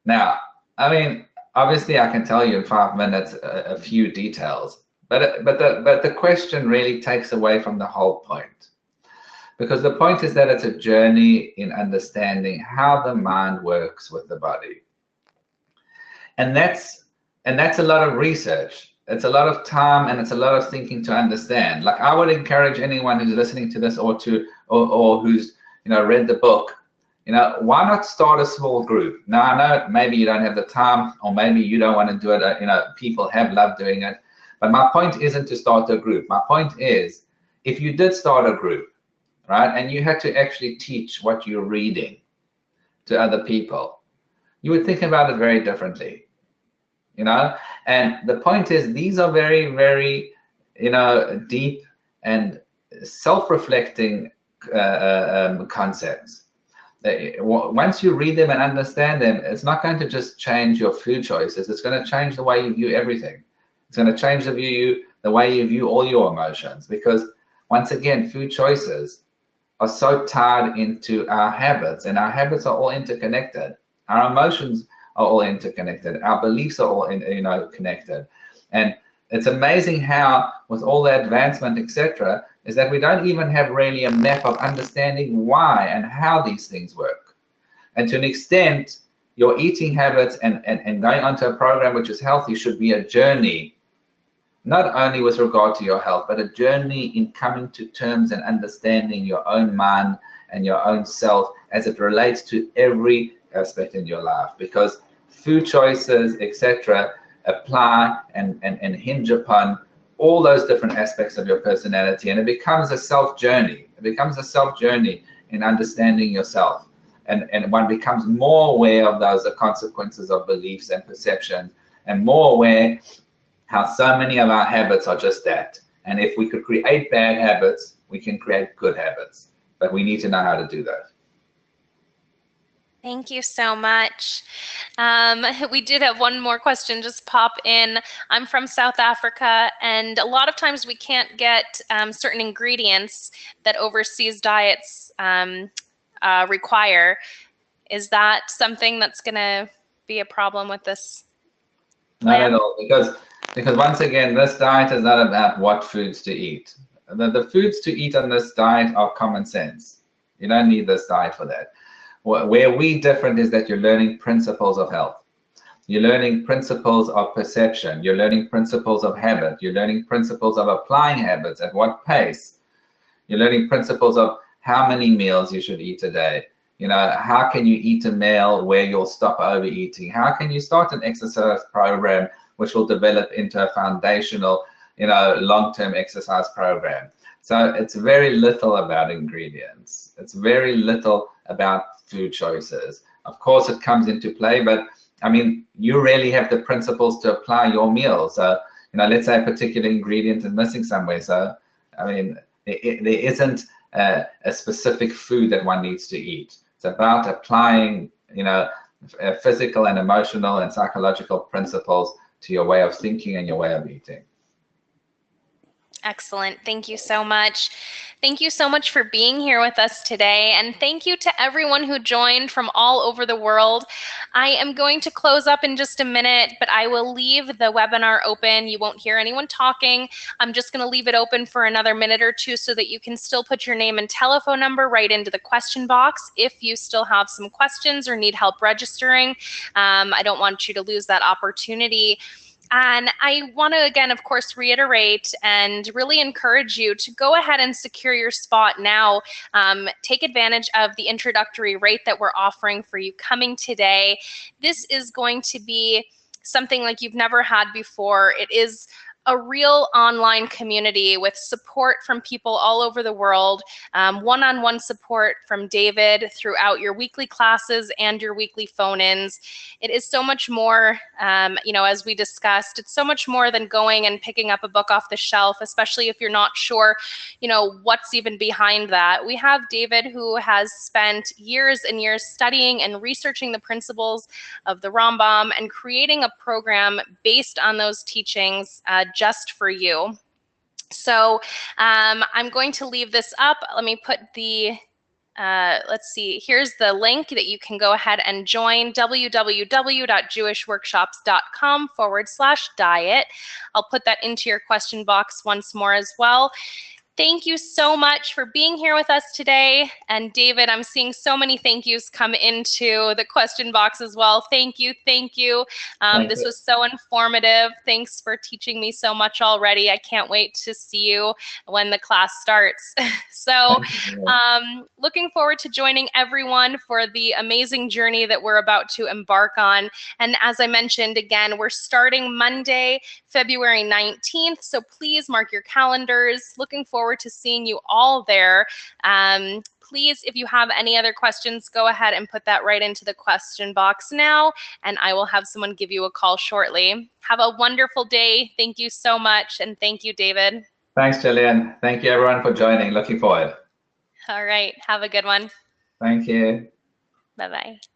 Now, I mean, obviously I can tell you in 5 minutes a few details, but the question really takes away from the whole point, because the point is that it's a journey in understanding how the mind works with the body, and that's a lot of research. It's a lot of time, and it's a lot of thinking to understand. Like, I would encourage anyone who's listening to this or who's read the book, why not start a small group? Now, I know maybe you don't have the time, or maybe you don't want to do it. People have loved doing it, but my point isn't to start a group. My point is, if you did start a group, right, and you had to actually teach what you're reading to other people, you would think about it very differently. And the point is, these are very, very, deep and self-reflecting concepts. Once you read them and understand them, it's not going to just change your food choices. It's going to change the way you view everything. It's going to change the way you view all your emotions, because once again, food choices are so tied into our habits, and our habits are all interconnected. Our emotions are all interconnected. Our beliefs are all connected. And it's amazing how, with all the advancement, etc., is that we don't even have really a map of understanding why and how these things work. And to an extent, your eating habits and going onto a program which is healthy should be a journey, not only with regard to your health, but a journey in coming to terms and understanding your own mind and your own self as it relates to every aspect in your life, because food choices, etc., apply and hinge upon all those different aspects of your personality, and it becomes a self journey. It becomes a self journey in understanding yourself, and one becomes more aware of those consequences of beliefs and perceptions, and more aware how so many of our habits are just that. And if we could create bad habits, we can create good habits, but we need to know how to do that. Thank you so much. We did have one more question just pop in. I'm from South Africa, and a lot of times we can't get certain ingredients that overseas diets require. Is that something that's going to be a problem with this plan? Not at all, because Because once again, this diet is not about what foods to eat. The foods to eat on this diet are common sense. You don't need this diet for that. Where we different is that you're learning principles of health. You're learning principles of perception. You're learning principles of habit. You're learning principles of applying habits, at what pace. You're learning principles of how many meals you should eat a day. You know, how can you eat a meal where you'll stop overeating? How can you start an exercise program which will develop into a foundational, you know, long-term exercise program? So it's very little about ingredients. It's very little about food choices. Of course, it comes into play, but I mean, you really have the principles to apply your meal. So, you know, let's say a particular ingredient is missing somewhere. So, I mean, there isn't a specific food that one needs to eat. It's about applying, you know, physical and emotional and psychological principles to your way of thinking and your way of eating. Excellent. Thank you so much. Thank you so much for being here with us today. And thank you to everyone who joined from all over the world. I am going to close up in just a minute, but I will leave the webinar open. You won't hear anyone talking. I'm just going to leave it open for another minute or two so that you can still put your name and telephone number right into the question box if you still have some questions or need help registering. I don't want you to lose that opportunity. And I want to, again, of course, reiterate and really encourage you to go ahead and secure your spot now. Take advantage of the introductory rate that we're offering for you coming today. This is going to be something like you've never had before. It is a real online community with support from people all over the world, one-on-one support from David throughout your weekly classes and your weekly phone-ins. It is so much more, you know, as we discussed, it's so much more than going and picking up a book off the shelf, especially if you're not sure, you know, what's even behind that. We have David, who has spent years and years studying and researching the principles of the Rambam and creating a program based on those teachings just for you. So I'm going to leave this up. Let me put the, let's see, here's the link that you can go ahead and join, www.jewishworkshops.com/diet. I'll put that into your question box once more as well. Thank you so much for being here with us today. And David, I'm seeing so many thank yous come into the question box as well. Thank you, thank you. This was so informative. Thanks for teaching me so much already. I can't wait to see you when the class starts. So looking forward to joining everyone for the amazing journey that we're about to embark on. And as I mentioned, again, we're starting Monday, February 19th. So please mark your calendars. Looking forward to seeing you all there. Please, if you have any other questions, go ahead and put that right into the question box now, and I will have someone give you a call shortly. Have a wonderful day. Thank you so much, and thank you, David. Thanks, Jillian. Thank you, everyone, for joining. Looking forward. All right. Have a good one. Thank you. Bye-bye.